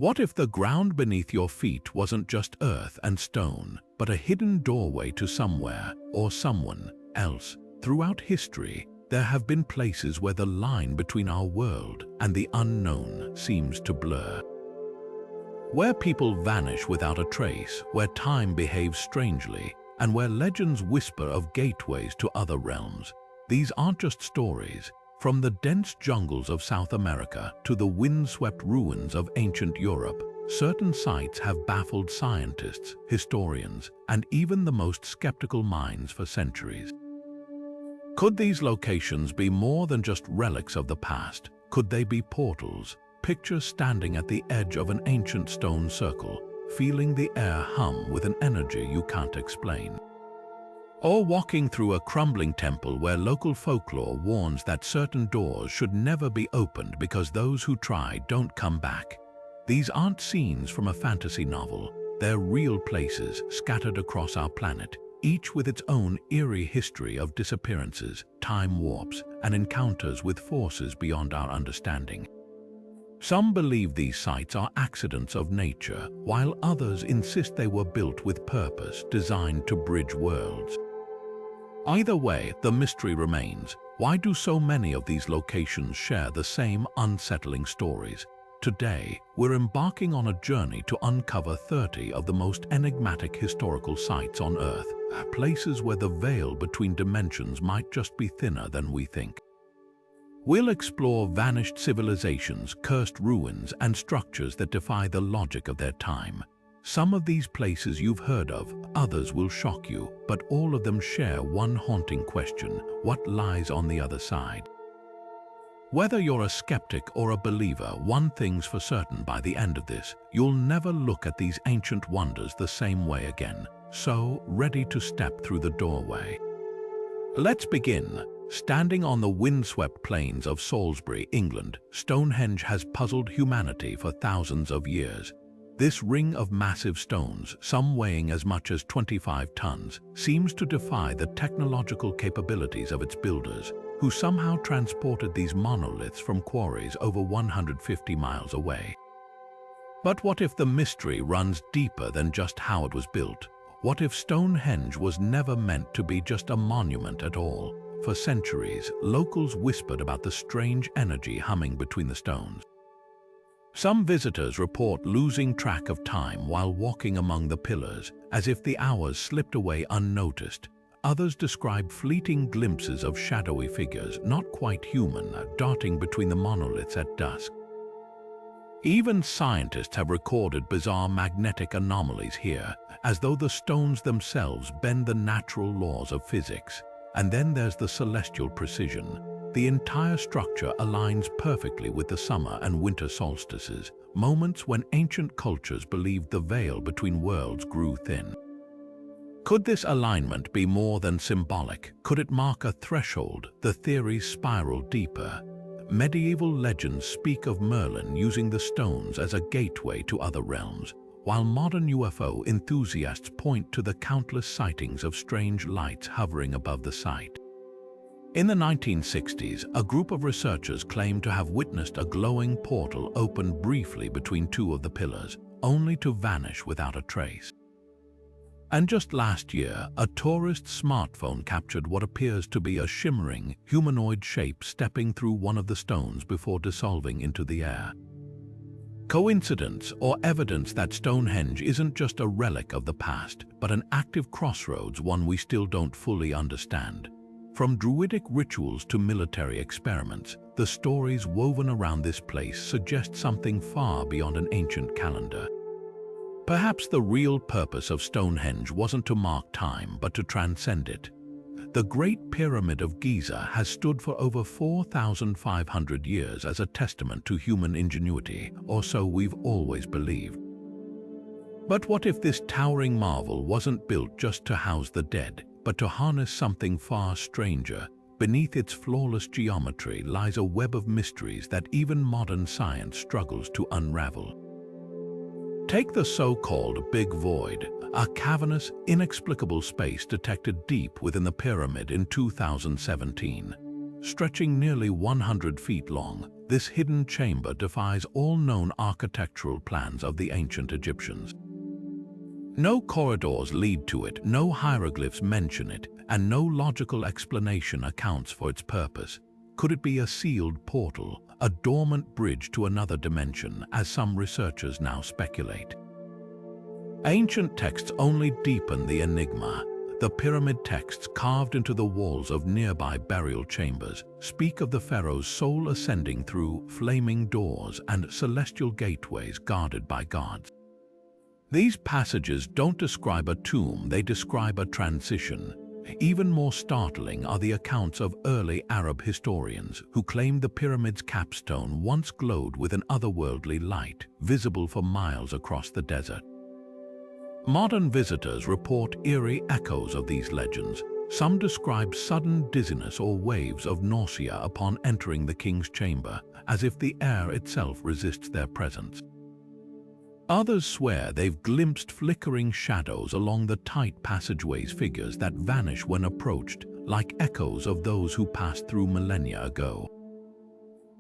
What if the ground beneath your feet wasn't just earth and stone, but a hidden doorway to somewhere or someone else? Throughout history, there have been places where the line between our world and the unknown seems to blur. Where people vanish without a trace, where time behaves strangely, and where legends whisper of gateways to other realms. These aren't just stories. From the dense jungles of South America to the windswept ruins of ancient Europe, certain sites have baffled scientists, historians, and even the most skeptical minds for centuries. Could these locations be more than just relics of the past? Could they be portals? Picture standing at the edge of an ancient stone circle, feeling the air hum with an energy you can't explain. Or walking through a crumbling temple where local folklore warns that certain doors should never be opened because those who try don't come back. These aren't scenes from a fantasy novel. They're real places scattered across our planet, each with its own eerie history of disappearances, time warps, and encounters with forces beyond our understanding. Some believe these sites are accidents of nature, while others insist they were built with purpose, designed to bridge worlds. Either way, the mystery remains. Why do so many of these locations share the same unsettling stories? Today, we're embarking on a journey to uncover 30 of the most enigmatic historical sites on Earth, places where the veil between dimensions might just be thinner than we think. We'll explore vanished civilizations, cursed ruins, and structures that defy the logic of their time. Some of these places you've heard of, others will shock you, but all of them share one haunting question: what lies on the other side? Whether you're a skeptic or a believer, one thing's for certain: by the end of this, you'll never look at these ancient wonders the same way again. So, ready to step through the doorway? Let's begin. Standing on the windswept plains of Salisbury, England, Stonehenge has puzzled humanity for thousands of years. This ring of massive stones, some weighing as much as 25 tons, seems to defy the technological capabilities of its builders, who somehow transported these monoliths from quarries over 150 miles away. But what if the mystery runs deeper than just how it was built? What if Stonehenge was never meant to be just a monument at all? For centuries, locals whispered about the strange energy humming between the stones. Some visitors report losing track of time while walking among the pillars, as if the hours slipped away unnoticed. Others describe fleeting glimpses of shadowy figures, not quite human, darting between the monoliths at dusk. Even scientists have recorded bizarre magnetic anomalies here, as though the stones themselves bend the natural laws of physics. And then there's the celestial precision. The entire structure aligns perfectly with the summer and winter solstices, moments when ancient cultures believed the veil between worlds grew thin. Could this alignment be more than symbolic? Could it mark a threshold? The theories spiral deeper. Medieval legends speak of Merlin using the stones as a gateway to other realms, while modern UFO enthusiasts point to the countless sightings of strange lights hovering above the site. In the 1960s, a group of researchers claimed to have witnessed a glowing portal open briefly between two of the pillars, only to vanish without a trace. And just last year, a tourist's smartphone captured what appears to be a shimmering, humanoid shape stepping through one of the stones before dissolving into the air. Coincidence or evidence that Stonehenge isn't just a relic of the past, but an active crossroads, one we still don't fully understand? From druidic rituals to military experiments, the stories woven around this place suggest something far beyond an ancient calendar. Perhaps the real purpose of Stonehenge wasn't to mark time, but to transcend it. The Great Pyramid of Giza has stood for over 4,500 years as a testament to human ingenuity, or so we've always believed. But what if this towering marvel wasn't built just to house the dead, but to harness something far stranger? Beneath its flawless geometry lies a web of mysteries that even modern science struggles to unravel. Take the so-called Big Void, a cavernous, inexplicable space detected deep within the pyramid in 2017. Stretching nearly 100 feet long, this hidden chamber defies all known architectural plans of the ancient Egyptians. No corridors lead to it, no hieroglyphs mention it, and no logical explanation accounts for its purpose. Could it be a sealed portal, a dormant bridge to another dimension, as some researchers now speculate? Ancient texts only deepen the enigma. The pyramid texts carved into the walls of nearby burial chambers speak of the pharaoh's soul ascending through flaming doors and celestial gateways guarded by gods. These passages don't describe a tomb, they describe a transition. Even more startling are the accounts of early Arab historians who claimed the pyramid's capstone once glowed with an otherworldly light, visible for miles across the desert. Modern visitors report eerie echoes of these legends. Some describe sudden dizziness or waves of nausea upon entering the king's chamber, as if the air itself resists their presence. Others swear they've glimpsed flickering shadows along the tight passageways, figures that vanish when approached, like echoes of those who passed through millennia ago.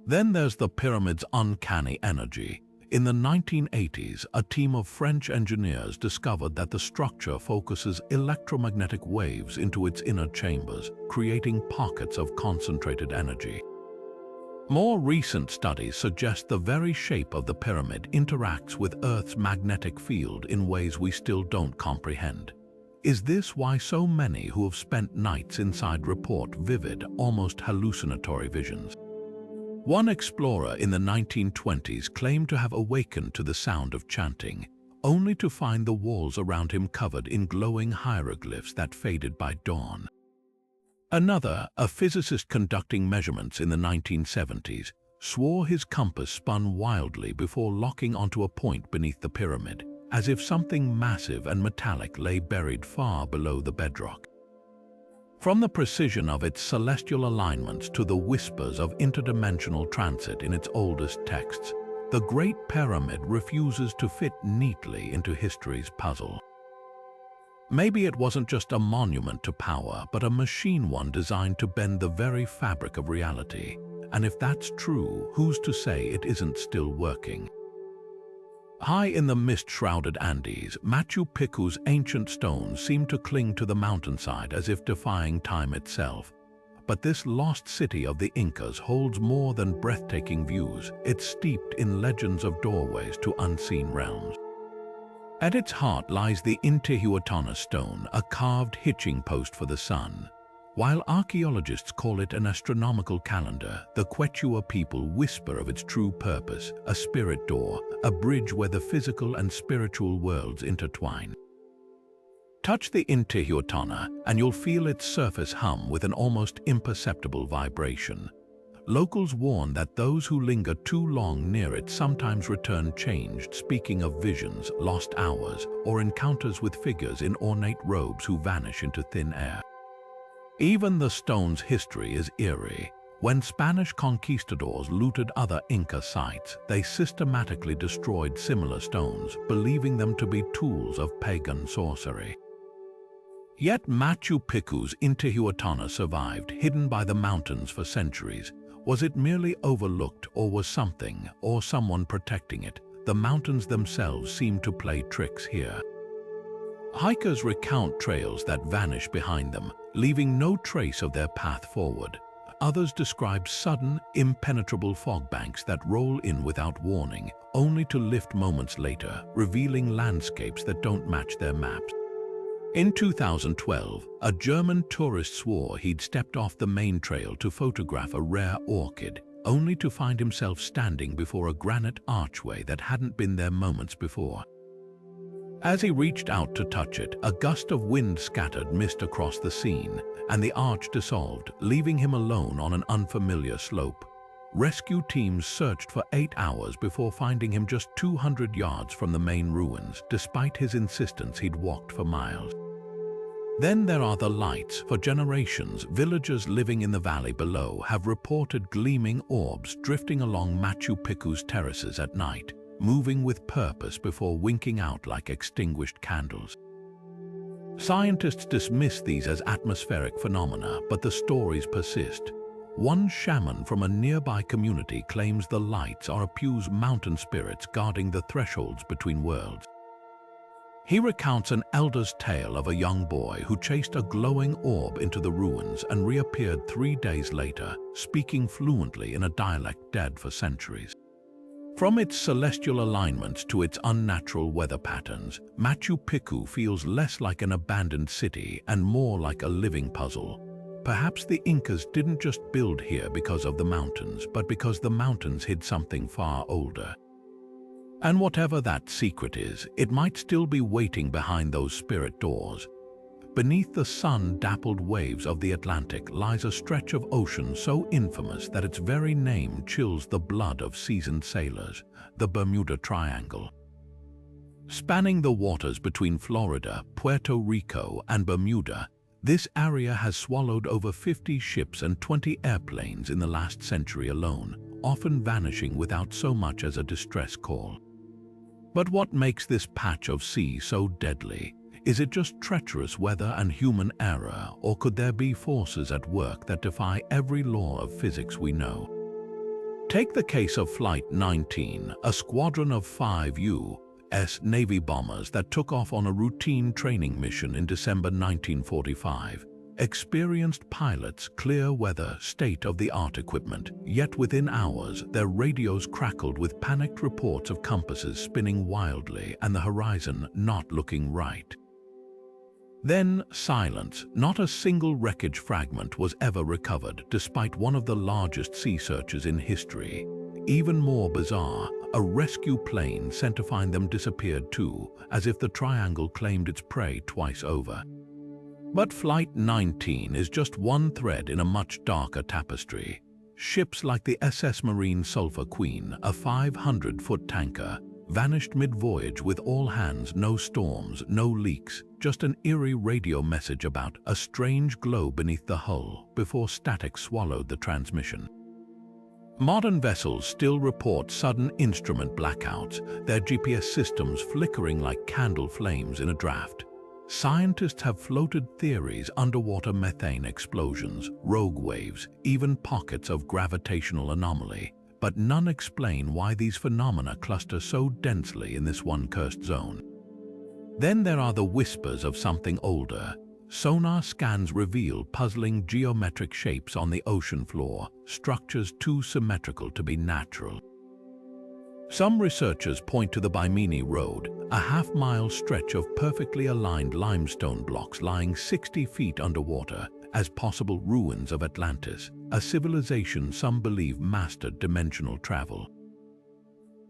Then there's the pyramid's uncanny energy. In the 1980s, a team of French engineers discovered that the structure focuses electromagnetic waves into its inner chambers, creating pockets of concentrated energy. More recent studies suggest the very shape of the pyramid interacts with Earth's magnetic field in ways we still don't comprehend. Is this why so many who have spent nights inside report vivid, almost hallucinatory visions? One explorer in the 1920s claimed to have awakened to the sound of chanting, only to find the walls around him covered in glowing hieroglyphs that faded by dawn. Another, a physicist conducting measurements in the 1970s, swore his compass spun wildly before locking onto a point beneath the pyramid, as if something massive and metallic lay buried far below the bedrock. From the precision of its celestial alignments to the whispers of interdimensional transit in its oldest texts, the Great Pyramid refuses to fit neatly into history's puzzle. Maybe it wasn't just a monument to power, but a machine one designed to bend the very fabric of reality. And if that's true, who's to say it isn't still working? High in the mist-shrouded Andes, Machu Picchu's ancient stones seem to cling to the mountainside as if defying time itself. But this lost city of the Incas holds more than breathtaking views. It's steeped in legends of doorways to unseen realms. At its heart lies the Intihuatana stone, a carved hitching post for the sun. While archaeologists call it an astronomical calendar, the Quechua people whisper of its true purpose, a spirit door, a bridge where the physical and spiritual worlds intertwine. Touch the Intihuatana and you'll feel its surface hum with an almost imperceptible vibration. Locals warn that those who linger too long near it sometimes return changed, speaking of visions, lost hours, or encounters with figures in ornate robes who vanish into thin air. Even the stone's history is eerie. When Spanish conquistadors looted other Inca sites, they systematically destroyed similar stones, believing them to be tools of pagan sorcery. Yet Machu Picchu's Intihuatana survived, hidden by the mountains for centuries. Was it merely overlooked, or was something, or someone protecting it? The mountains themselves seem to play tricks here. Hikers recount trails that vanish behind them, leaving no trace of their path forward. Others describe sudden, impenetrable fog banks that roll in without warning, only to lift moments later, revealing landscapes that don't match their maps. In 2012, a German tourist swore he'd stepped off the main trail to photograph a rare orchid, only to find himself standing before a granite archway that hadn't been there moments before. As he reached out to touch it, a gust of wind scattered mist across the scene, and the arch dissolved, leaving him alone on an unfamiliar slope. Rescue teams searched for 8 hours before finding him just 200 yards from the main ruins, despite his insistence he'd walked for miles. Then there are the lights. For generations, villagers living in the valley below have reported gleaming orbs drifting along Machu Picchu's terraces at night, moving with purpose before winking out like extinguished candles. Scientists dismiss these as atmospheric phenomena, but the stories persist. one shaman from a nearby community claims the lights are Apu's mountain spirits guarding the thresholds between worlds. He recounts an elder's tale of a young boy who chased a glowing orb into the ruins and reappeared 3 days later, speaking fluently in a dialect dead for centuries. From its celestial alignments to its unnatural weather patterns, Machu Picchu feels less like an abandoned city and more like a living puzzle. Perhaps the Incas didn't just build here because of the mountains, but because the mountains hid something far older. And whatever that secret is, it might still be waiting behind those spirit doors. Beneath the sun-dappled waves of the Atlantic lies a stretch of ocean so infamous that its very name chills the blood of seasoned sailors, the Bermuda Triangle. Spanning the waters between Florida, Puerto Rico, and Bermuda, this area has swallowed over 50 ships and 20 airplanes in the last century alone, often vanishing without so much as a distress call. But what makes this patch of sea so deadly? Is it just treacherous weather and human error, or could there be forces at work that defy every law of physics we know? Take the case of Flight 19, a squadron of 5 U.S. Navy bombers that took off on a routine training mission in December 1945. Experienced pilots, clear weather, state-of-the-art equipment, yet within hours their radios crackled with panicked reports of compasses spinning wildly and the horizon not looking right. Then silence. Not a single wreckage fragment was ever recovered, despite one of the largest sea searches in history. Even more bizarre, a rescue plane sent to find them disappeared too, as if the triangle claimed its prey twice over. But Flight 19 is just one thread in a much darker tapestry. Ships like the SS Marine Sulphur Queen, a 500-foot tanker, vanished mid-voyage with all hands, no storms, no leaks, just an eerie radio message about a strange glow beneath the hull before static swallowed the transmission. Modern vessels still report sudden instrument blackouts, their GPS systems flickering like candle flames in a draft. Scientists have floated theories: underwater methane explosions, rogue waves, even pockets of gravitational anomaly. But none explain why these phenomena cluster so densely in this one cursed zone. Then there are the whispers of something older. Sonar scans reveal puzzling geometric shapes on the ocean floor, structures too symmetrical to be natural. Some researchers point to the Bimini Road, a half-mile stretch of perfectly aligned limestone blocks lying 60 feet underwater, as possible ruins of Atlantis, a civilization some believe mastered dimensional travel.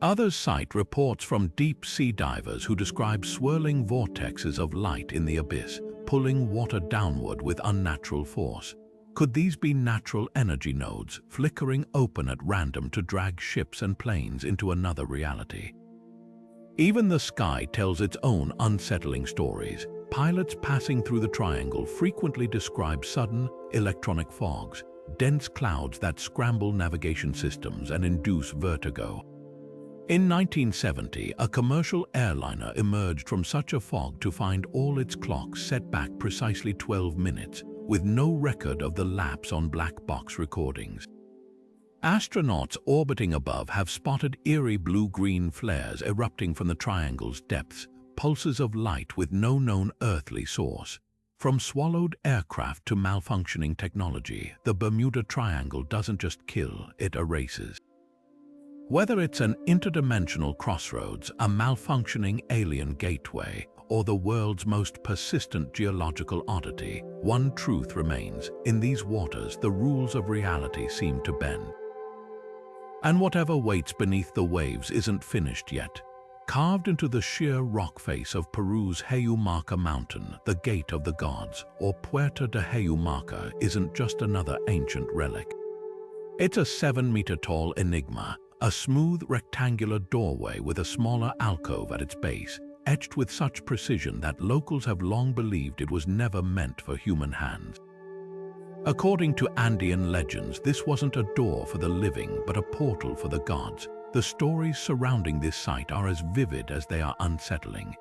Others cite reports from deep-sea divers who describe swirling vortexes of light in the abyss, pulling water downward with unnatural force. Could these be natural energy nodes, flickering open at random to drag ships and planes into another reality? Even the sky tells its own unsettling stories. Pilots passing through the triangle frequently describe sudden electronic fogs, dense clouds that scramble navigation systems and induce vertigo. In 1970, a commercial airliner emerged from such a fog to find all its clocks set back precisely 12 minutes, with no record of the lapse on black box recordings. Astronauts orbiting above have spotted eerie blue-green flares erupting from the triangle's depths, pulses of light with no known earthly source. From swallowed aircraft to malfunctioning technology, the Bermuda Triangle doesn't just kill, it erases. Whether it's an interdimensional crossroads, a malfunctioning alien gateway, or the world's most persistent geological oddity, one truth remains: in these waters, the rules of reality seem to bend. And whatever waits beneath the waves isn't finished yet. Carved into the sheer rock face of Peru's Hayu Marca Mountain, the Gate of the Gods, or Puerta de Hayu Marca, isn't just another ancient relic. It's a 7-meter-tall enigma, a smooth rectangular doorway with a smaller alcove at its base, etched with such precision that locals have long believed it was never meant for human hands. According to Andean legends, this wasn't a door for the living, but a portal for the gods. The stories surrounding this site are as vivid as they are unsettling.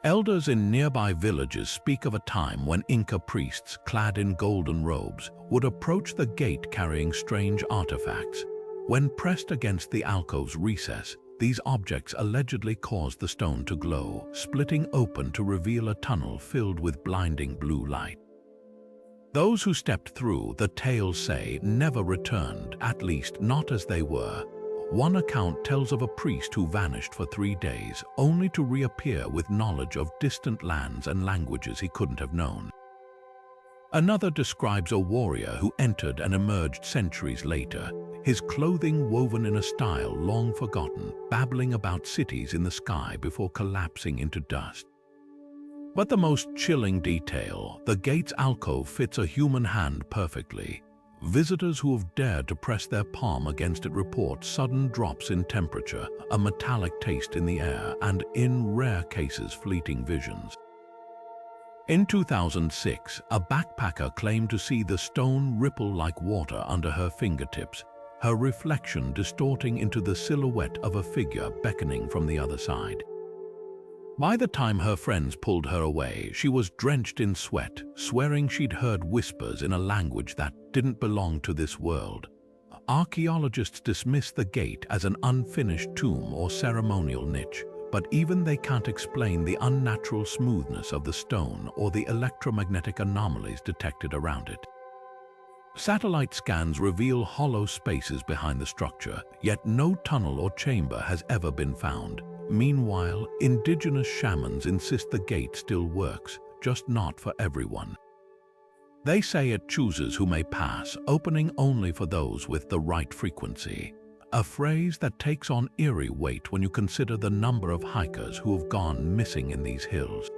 Elders in nearby villages speak of a time when Inca priests, clad in golden robes, would approach the gate carrying strange artifacts. When pressed against the alcove's recess, these objects allegedly caused the stone to glow, splitting open to reveal a tunnel filled with blinding blue light. Those who stepped through, the tales say, never returned, at least not as they were. One account tells of a priest who vanished for 3 days, only to reappear with knowledge of distant lands and languages he couldn't have known. Another describes a warrior who entered and emerged centuries later, his clothing woven in a style long forgotten, babbling about cities in the sky before collapsing into dust. But the most chilling detail, the gate's alcove fits a human hand perfectly. Visitors who have dared to press their palm against it report sudden drops in temperature, a metallic taste in the air, and, in rare cases, fleeting visions. In 2006, a backpacker claimed to see the stone ripple like water under her fingertips, her reflection distorting into the silhouette of a figure beckoning from the other side. By the time her friends pulled her away, she was drenched in sweat, swearing she'd heard whispers in a language that didn't belong to this world. Archaeologists dismiss the gate as an unfinished tomb or ceremonial niche, but even they can't explain the unnatural smoothness of the stone or the electromagnetic anomalies detected around it. Satellite scans reveal hollow spaces behind the structure, yet no tunnel or chamber has ever been found. Meanwhile, indigenous shamans insist the gate still works, just not for everyone. They say it chooses who may pass, opening only for those with the right frequency. A phrase that takes on eerie weight when you consider the number of hikers who have gone missing in these hills.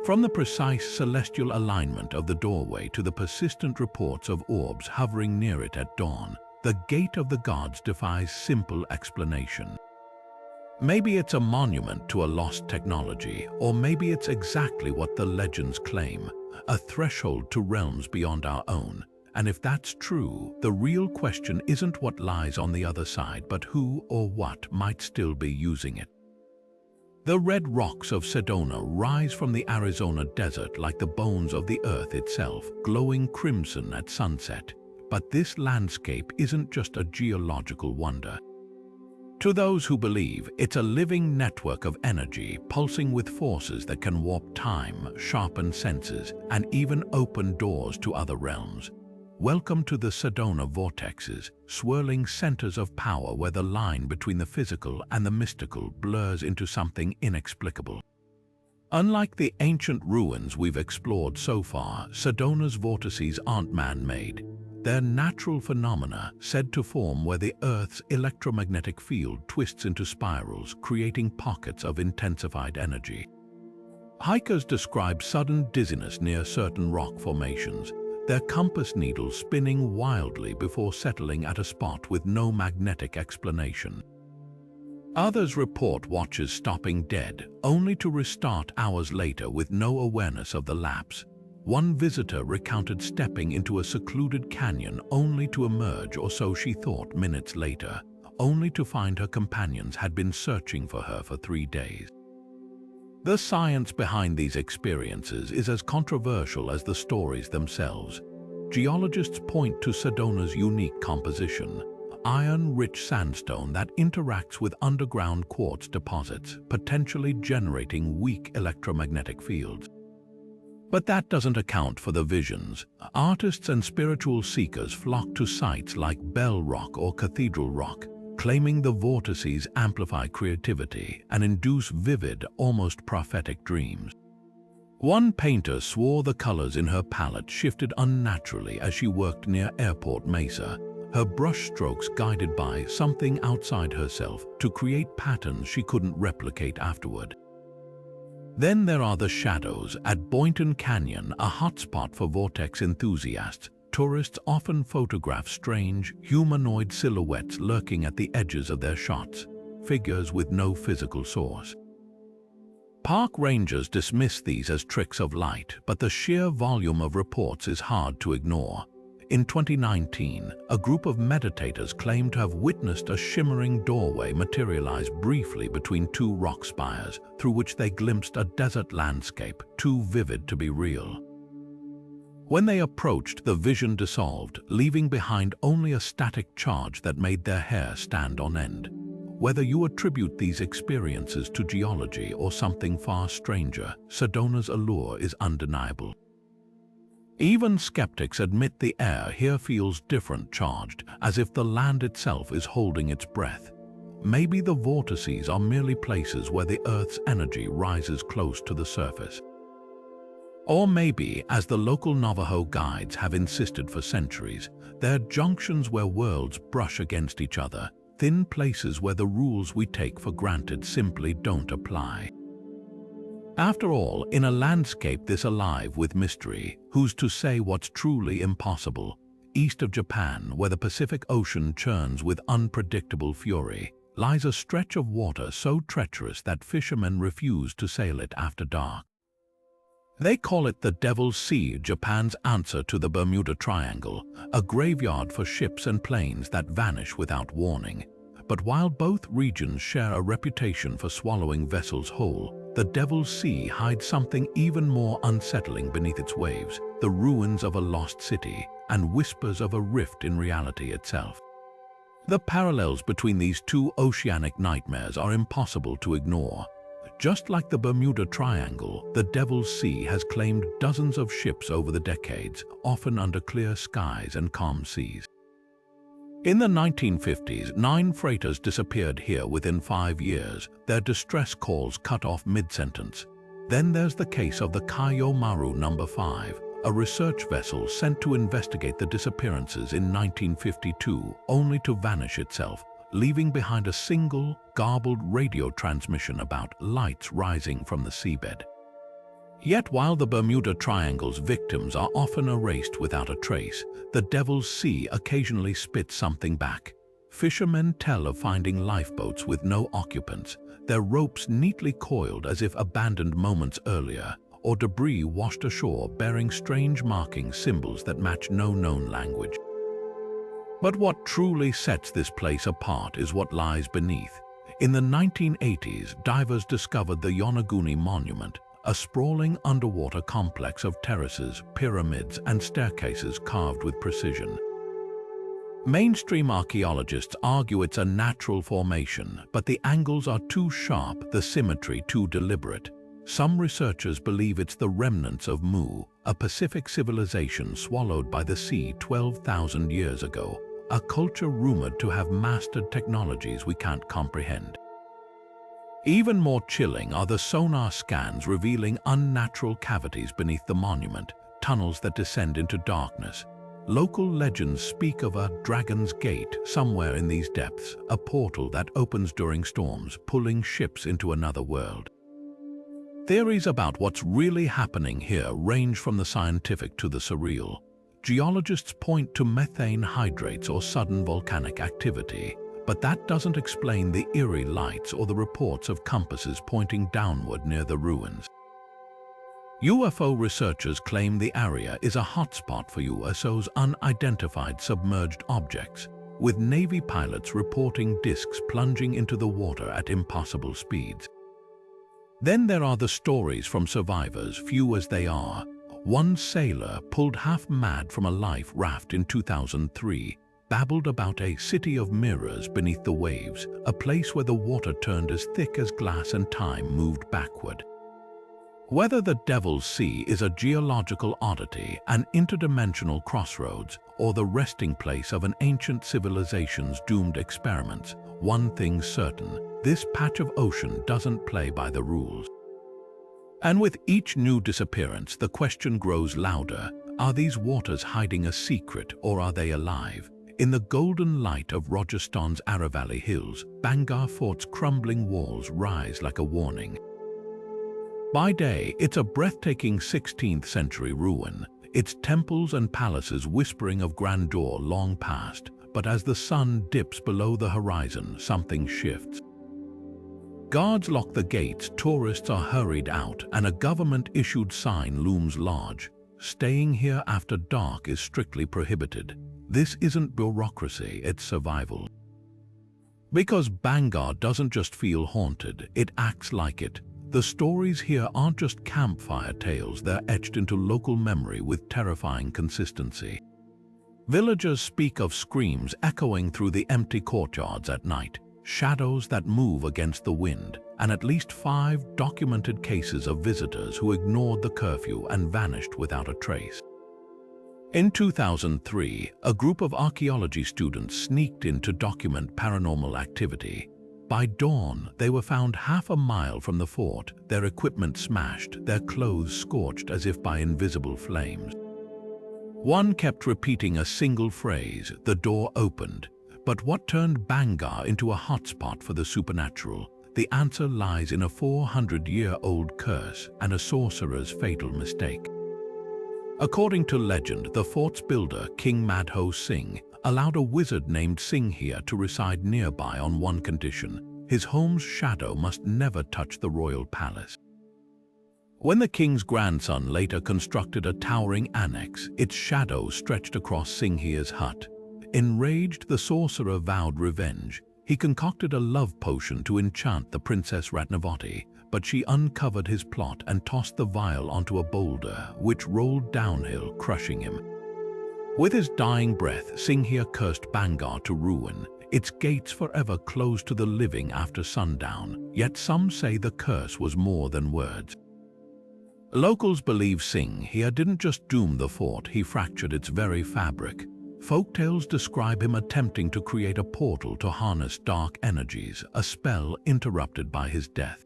From the precise celestial alignment of the doorway to the persistent reports of orbs hovering near it at dawn, the Gate of the Gods defies simple explanation. Maybe it's a monument to a lost technology, or maybe it's exactly what the legends claim, a threshold to realms beyond our own. And if that's true, the real question isn't what lies on the other side, but who or what might still be using it. The red rocks of Sedona rise from the Arizona desert like the bones of the earth itself, glowing crimson at sunset. But this landscape isn't just a geological wonder. To those who believe, it's a living network of energy pulsing with forces that can warp time, sharpen senses, and even open doors to other realms. Welcome to the Sedona Vortexes, swirling centers of power where the line between the physical and the mystical blurs into something inexplicable. Unlike the ancient ruins we've explored so far, Sedona's vortices aren't man-made. They're natural phenomena said to form where the Earth's electromagnetic field twists into spirals, creating pockets of intensified energy. Hikers describe sudden dizziness near certain rock formations, their compass needles spinning wildly before settling at a spot with no magnetic explanation. Others report watches stopping dead, only to restart hours later with no awareness of the lapse. One visitor recounted stepping into a secluded canyon only to emerge, or so she thought, minutes later, only to find her companions had been searching for her for 3 days. The science behind these experiences is as controversial as the stories themselves. Geologists point to Sedona's unique composition, iron-rich sandstone that interacts with underground quartz deposits, potentially generating weak electromagnetic fields. But that doesn't account for the visions. Artists and spiritual seekers flock to sites like Bell Rock or Cathedral Rock, claiming the vortices amplify creativity and induce vivid, almost prophetic dreams. One painter swore the colors in her palette shifted unnaturally as she worked near Airport Mesa, her brushstrokes guided by something outside herself to create patterns she couldn't replicate afterward. Then there are the shadows. At Boynton Canyon, a hotspot for vortex enthusiasts, tourists often photograph strange, humanoid silhouettes lurking at the edges of their shots, figures with no physical source. Park rangers dismiss these as tricks of light, but the sheer volume of reports is hard to ignore. In 2019, a group of meditators claimed to have witnessed a shimmering doorway materialize briefly between two rock spires, through which they glimpsed a desert landscape too vivid to be real. When they approached, the vision dissolved, leaving behind only a static charge that made their hair stand on end. Whether you attribute these experiences to geology or something far stranger, Sedona's allure is undeniable. Even skeptics admit the air here feels different, charged, as if the land itself is holding its breath. Maybe the vortices are merely places where the Earth's energy rises close to the surface. Or maybe, as the local Navajo guides have insisted for centuries, they're junctions where worlds brush against each other, thin places where the rules we take for granted simply don't apply. After all, in a landscape this alive with mystery, who's to say what's truly impossible? East of Japan, where the Pacific Ocean churns with unpredictable fury, lies a stretch of water so treacherous that fishermen refuse to sail it after dark. They call it the Devil's Sea, Japan's answer to the Bermuda Triangle, a graveyard for ships and planes that vanish without warning. But while both regions share a reputation for swallowing vessels whole, the Devil's Sea hides something even more unsettling beneath its waves, the ruins of a lost city and whispers of a rift in reality itself. The parallels between these two oceanic nightmares are impossible to ignore. Just like the Bermuda Triangle, the Devil's Sea has claimed dozens of ships over the decades, often under clear skies and calm seas. In the 1950s, 9 freighters disappeared here within 5 years, their distress calls cut off mid-sentence. Then there's the case of the Hayu Marca 5, a research vessel sent to investigate the disappearances in 1952, only to vanish itself, leaving behind a single, garbled radio transmission about lights rising from the seabed. Yet while the Bermuda Triangle's victims are often erased without a trace, the Devil's Sea occasionally spits something back. Fishermen tell of finding lifeboats with no occupants, their ropes neatly coiled as if abandoned moments earlier, or debris washed ashore bearing strange marking symbols that match no known language. But what truly sets this place apart is what lies beneath. In the 1980s, divers discovered the Yonaguni Monument, a sprawling underwater complex of terraces, pyramids, and staircases carved with precision. Mainstream archaeologists argue it's a natural formation, but the angles are too sharp, the symmetry too deliberate. Some researchers believe it's the remnants of Mu, a Pacific civilization swallowed by the sea 12,000 years ago, a culture rumored to have mastered technologies we can't comprehend. Even more chilling are the sonar scans revealing unnatural cavities beneath the monument, tunnels that descend into darkness. Local legends speak of a dragon's gate somewhere in these depths, a portal that opens during storms, pulling ships into another world. Theories about what's really happening here range from the scientific to the surreal. Geologists point to methane hydrates or sudden volcanic activity, but that doesn't explain the eerie lights or the reports of compasses pointing downward near the ruins. UFO researchers claim the area is a hotspot for USO's unidentified submerged objects, with Navy pilots reporting disks plunging into the water at impossible speeds. Then there are the stories from survivors, few as they are. One sailor, pulled half mad from a life raft in 2003, babbled about a city of mirrors beneath the waves, a place where the water turned as thick as glass and time moved backward. Whether the Devil's Sea is a geological oddity, an interdimensional crossroads, or the resting place of an ancient civilization's doomed experiments, one thing's certain: this patch of ocean doesn't play by the rules. And with each new disappearance, the question grows louder: are these waters hiding a secret, or are they alive? In the golden light of Rajasthan's Aravalli Hills, Bangar Fort's crumbling walls rise like a warning. By day, it's a breathtaking 16th-century ruin, its temples and palaces whispering of grandeur long past. But as the sun dips below the horizon, something shifts. Guards lock the gates, tourists are hurried out, and a government-issued sign looms large: staying here after dark is strictly prohibited. This isn't bureaucracy, it's survival. Because Bangor doesn't just feel haunted, it acts like it. The stories here aren't just campfire tales, they're etched into local memory with terrifying consistency. Villagers speak of screams echoing through the empty courtyards at night, shadows that move against the wind, and at least 5 documented cases of visitors who ignored the curfew and vanished without a trace. In 2003, a group of archaeology students sneaked in to document paranormal activity. By dawn, they were found half a mile from the fort, their equipment smashed, their clothes scorched as if by invisible flames. One kept repeating a single phrase, "The door opened." But what turned Bangor into a hotspot for the supernatural? The answer lies in a 400-year-old curse and a sorcerer's fatal mistake. According to legend, the fort's builder, King Madho Singh, allowed a wizard named Singhia to reside nearby on one condition: his home's shadow must never touch the royal palace. When the king's grandson later constructed a towering annex, its shadow stretched across Singhia's hut. Enraged, the sorcerer vowed revenge. He concocted a love potion to enchant the Princess Ratnavati, but she uncovered his plot and tossed the vial onto a boulder, which rolled downhill, crushing him. With his dying breath, Singhia cursed Bangor to ruin, its gates forever closed to the living after sundown, yet some say the curse was more than words. Locals believe Singhia didn't just doom the fort, he fractured its very fabric. Folktales describe him attempting to create a portal to harness dark energies, a spell interrupted by his death.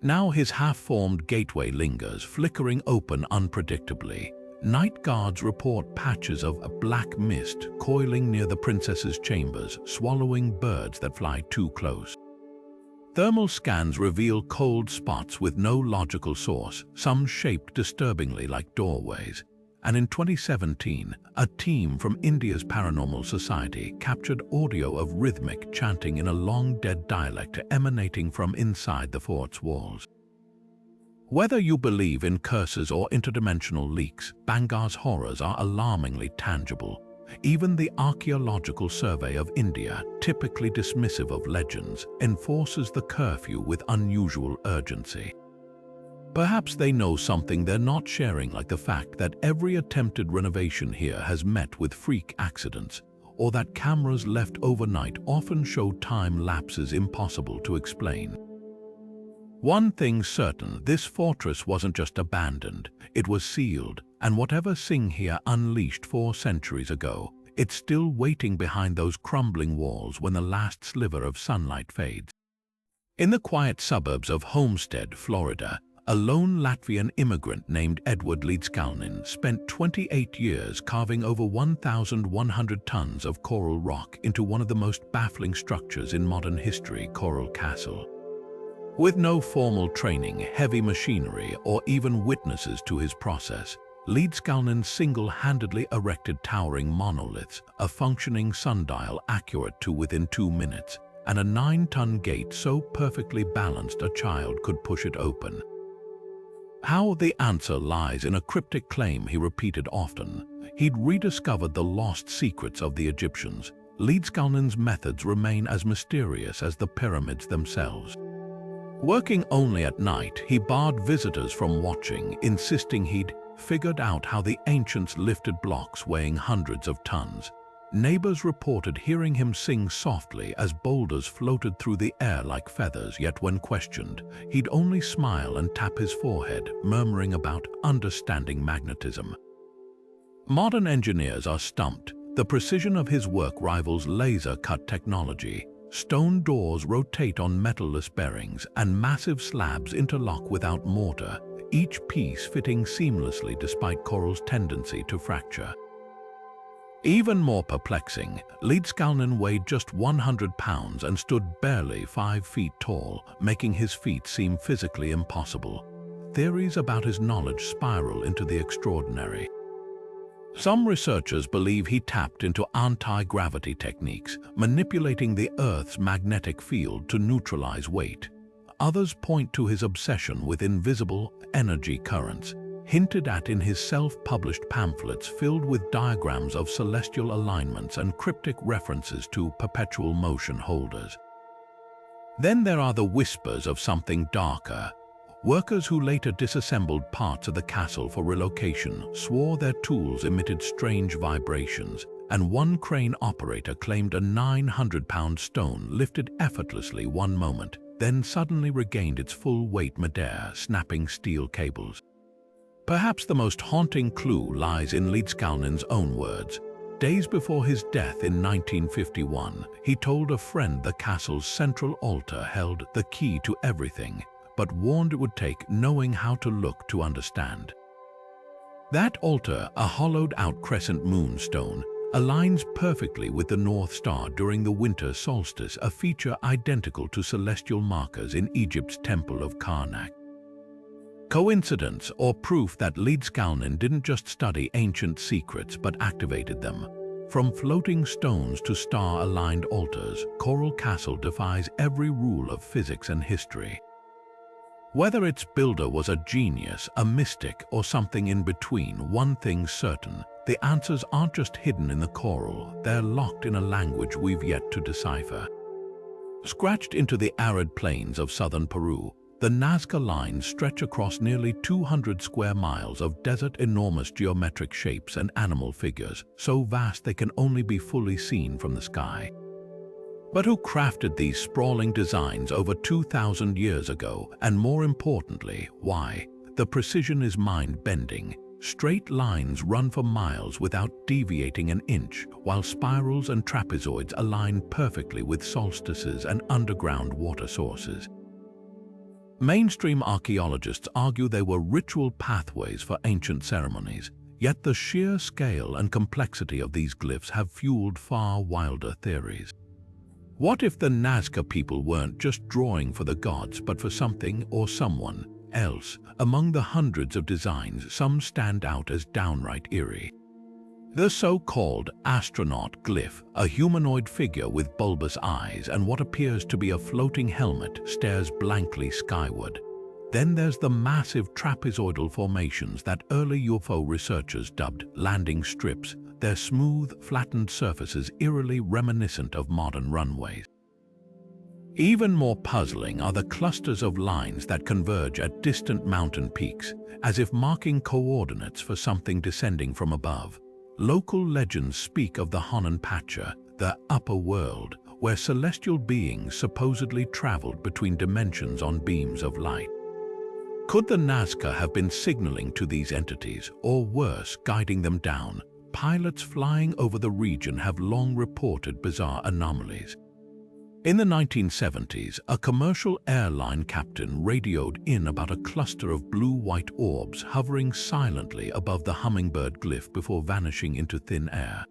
Now his half-formed gateway lingers, flickering open unpredictably. Night guards report patches of a black mist coiling near the princess's chambers, swallowing birds that fly too close. Thermal scans reveal cold spots with no logical source, some shaped disturbingly like doorways. And in 2017, a team from India's Paranormal Society captured audio of rhythmic chanting in a long-dead dialect emanating from inside the fort's walls. Whether you believe in curses or interdimensional leaks, Bangor's horrors are alarmingly tangible. Even the Archaeological Survey of India, typically dismissive of legends, enforces the curfew with unusual urgency. Perhaps they know something they're not sharing, like the fact that every attempted renovation here has met with freak accidents, or that cameras left overnight often show time lapses impossible to explain. One thing's certain, this fortress wasn't just abandoned, it was sealed, and whatever Singhia unleashed 4 centuries ago, it's still waiting behind those crumbling walls when the last sliver of sunlight fades. In the quiet suburbs of Homestead, Florida, a lone Latvian immigrant named Edward Liedskalnin spent 28 years carving over 1,100 tons of coral rock into one of the most baffling structures in modern history, Coral Castle. With no formal training, heavy machinery, or even witnesses to his process, Liedskalnin single-handedly erected towering monoliths, a functioning sundial accurate to within 2 minutes, and a 9-ton gate so perfectly balanced a child could push it open. How? The answer lies in a cryptic claim he repeated often. He'd rediscovered the lost secrets of the Egyptians. Liedskalnin's methods remain as mysterious as the pyramids themselves. Working only at night, he barred visitors from watching, insisting he'd figured out how the ancients lifted blocks weighing hundreds of tons. Neighbors reported hearing him sing softly as boulders floated through the air like feathers, yet when questioned, he'd only smile and tap his forehead, murmuring about understanding magnetism. Modern engineers are stumped. The precision of his work rivals laser-cut technology. Stone doors rotate on metal-less bearings, and massive slabs interlock without mortar, each piece fitting seamlessly despite coral's tendency to fracture. Even more perplexing, Liedskalnin weighed just 100 pounds and stood barely 5 feet tall, making his feat seem physically impossible. Theories about his knowledge spiral into the extraordinary. Some researchers believe he tapped into anti-gravity techniques, manipulating the Earth's magnetic field to neutralize weight. Others point to his obsession with invisible energy currents. hinted at in his self-published pamphlets filled with diagrams of celestial alignments and cryptic references to perpetual motion holders. Then there are the whispers of something darker. Workers who later disassembled parts of the castle for relocation swore their tools emitted strange vibrations, and one crane operator claimed a 900-pound stone lifted effortlessly one moment, then suddenly regained its full weight midair, snapping steel cables. Perhaps the most haunting clue lies in Leedskalnin's own words. Days before his death in 1951, he told a friend the castle's central altar held the key to everything, but warned it would take knowing how to look to understand. That altar, a hollowed-out crescent moonstone, aligns perfectly with the North Star during the winter solstice, a feature identical to celestial markers in Egypt's Temple of Karnak. Coincidence or proof that Leedskalnin didn't just study ancient secrets but activated them? From floating stones to star-aligned altars, Coral Castle defies every rule of physics and history. Whether its builder was a genius, a mystic, or something in between, one thing's certain: the answers aren't just hidden in the coral, they're locked in a language we've yet to decipher. Scratched into the arid plains of southern Peru, the Nazca lines stretch across nearly 200 square miles of desert, enormous geometric shapes and animal figures, so vast they can only be fully seen from the sky. But who crafted these sprawling designs over 2,000 years ago, and more importantly, why? The precision is mind-bending. Straight lines run for miles without deviating an inch, while spirals and trapezoids align perfectly with solstices and underground water sources. Mainstream archaeologists argue they were ritual pathways for ancient ceremonies, yet the sheer scale and complexity of these glyphs have fueled far wilder theories. What if the Nazca people weren't just drawing for the gods but for something or someone else? Among the hundreds of designs, some stand out as downright eerie. The so-called astronaut glyph, a humanoid figure with bulbous eyes and what appears to be a floating helmet, stares blankly skyward. Then there's the massive trapezoidal formations that early UFO researchers dubbed landing strips, their smooth, flattened surfaces eerily reminiscent of modern runways. Even more puzzling are the clusters of lines that converge at distant mountain peaks, as if marking coordinates for something descending from above. Local legends speak of the Honenpacha, the upper world, where celestial beings supposedly traveled between dimensions on beams of light. Could the Nazca have been signaling to these entities, or worse, guiding them down? Pilots flying over the region have long reported bizarre anomalies. In the 1970s, a commercial airline captain radioed in about a cluster of blue-white orbs hovering silently above the hummingbird glyph before vanishing into thin air.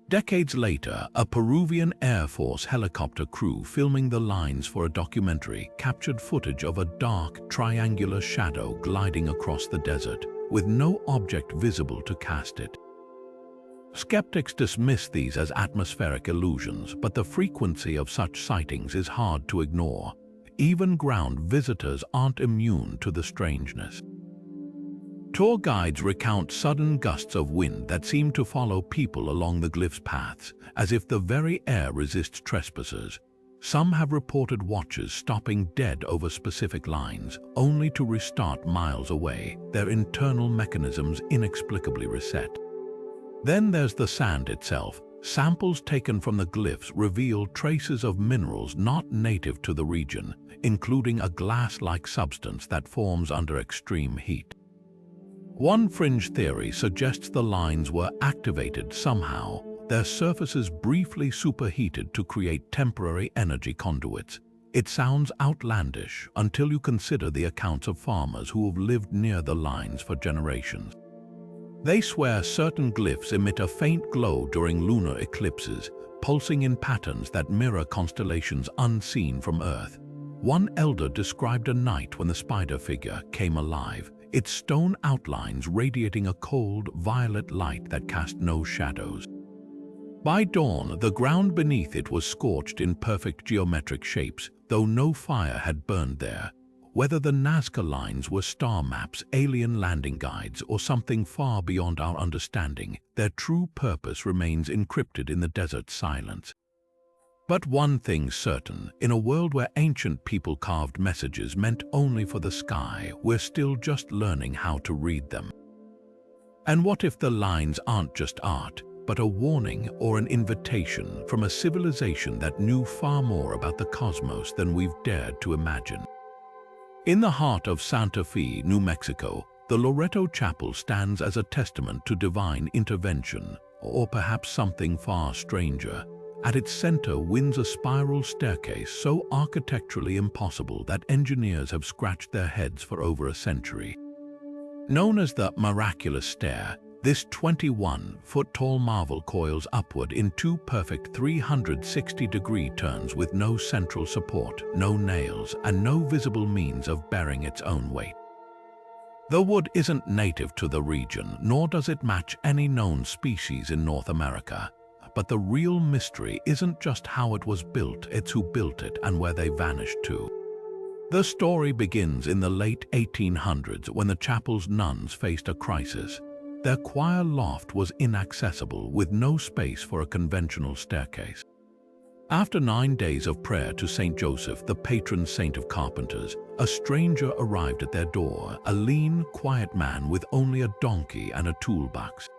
Decades later, a Peruvian Air Force helicopter crew filming the lines for a documentary captured footage of a dark, triangular shadow gliding across the desert, with no object visible to cast it. Skeptics dismiss these as atmospheric illusions, but the frequency of such sightings is hard to ignore. Even ground visitors aren't immune to the strangeness. Tour guides recount sudden gusts of wind that seem to follow people along the glyph's paths, as if the very air resists trespassers. Some have reported watchers stopping dead over specific lines, only to restart miles away, their internal mechanisms inexplicably reset. Then there's the sand itself. Samples taken from the glyphs reveal traces of minerals not native to the region, including a glass-like substance that forms under extreme heat. One fringe theory suggests the lines were activated somehow, their surfaces briefly superheated to create temporary energy conduits. It sounds outlandish until you consider the accounts of farmers who have lived near the lines for generations. They swear certain glyphs emit a faint glow during lunar eclipses, pulsing in patterns that mirror constellations unseen from Earth. One elder described a night when the spider figure came alive, its stone outlines radiating a cold, violet light that cast no shadows. By dawn, the ground beneath it was scorched in perfect geometric shapes, though no fire had burned there. Whether the Nazca lines were star maps, alien landing guides, or something far beyond our understanding, their true purpose remains encrypted in the desert's silence. But one thing's certain, in a world where ancient people carved messages meant only for the sky, we're still just learning how to read them. And what if the lines aren't just art, but a warning or an invitation from a civilization that knew far more about the cosmos than we've dared to imagine? In the heart of Santa Fe, New Mexico, the Loreto Chapel stands as a testament to divine intervention, or perhaps something far stranger. At its center winds a spiral staircase so architecturally impossible that engineers have scratched their heads for over a century. Known as the miraculous stair, this 21-foot-tall marvel coils upward in two perfect 360-degree turns with no central support, no nails, and no visible means of bearing its own weight. The wood isn't native to the region, nor does it match any known species in North America. But the real mystery isn't just how it was built, it's who built it and where they vanished to. The story begins in the late 1800s when the chapel's nuns faced a crisis. Their choir loft was inaccessible with no space for a conventional staircase. After 9 days of prayer to Saint Joseph, the patron saint of carpenters, a stranger arrived at their door, a lean, quiet man with only a donkey and a toolbox.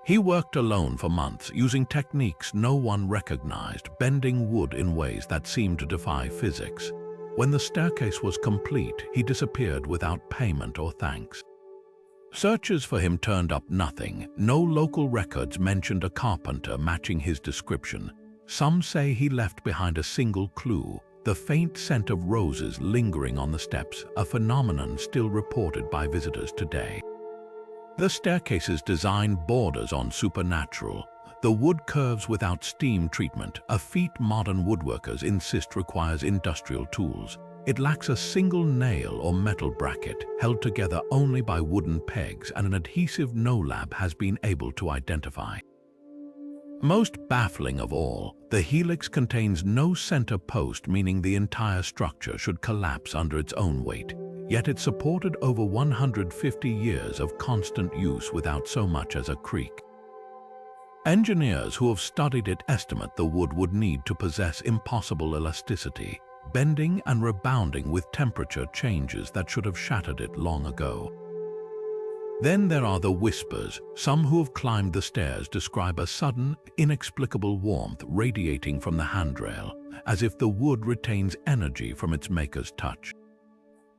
He worked alone for months, using techniques no one recognized, bending wood in ways that seemed to defy physics. When the staircase was complete, he disappeared without payment or thanks. Searches for him turned up nothing. No local records mentioned a carpenter matching his description. Some say he left behind a single clue, the faint scent of roses lingering on the steps, a phenomenon still reported by visitors today. The staircase's design borders on supernatural. The wood curves without steam treatment, a feat modern woodworkers insist requires industrial tools. It lacks a single nail or metal bracket, held together only by wooden pegs, and an adhesive no lab has been able to identify. Most baffling of all, the helix contains no center post, meaning the entire structure should collapse under its own weight. Yet it supported over 150 years of constant use without so much as a creak. Engineers who have studied it estimate the wood would need to possess impossible elasticity, bending and rebounding with temperature changes that should have shattered it long ago. Then there are the whispers. Some who have climbed the stairs describe a sudden, inexplicable warmth radiating from the handrail, as if the wood retains energy from its maker's touch.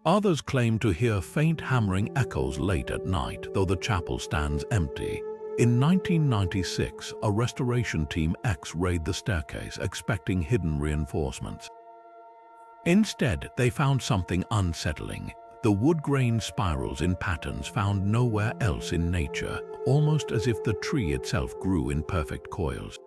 Others claim to hear faint hammering echoes late at night, though the chapel stands empty. In 1996, a restoration team X-rayed the staircase, expecting hidden reinforcements. Instead, they found something unsettling. The wood-grain spirals in patterns found nowhere else in nature, almost as if the tree itself grew in perfect coils.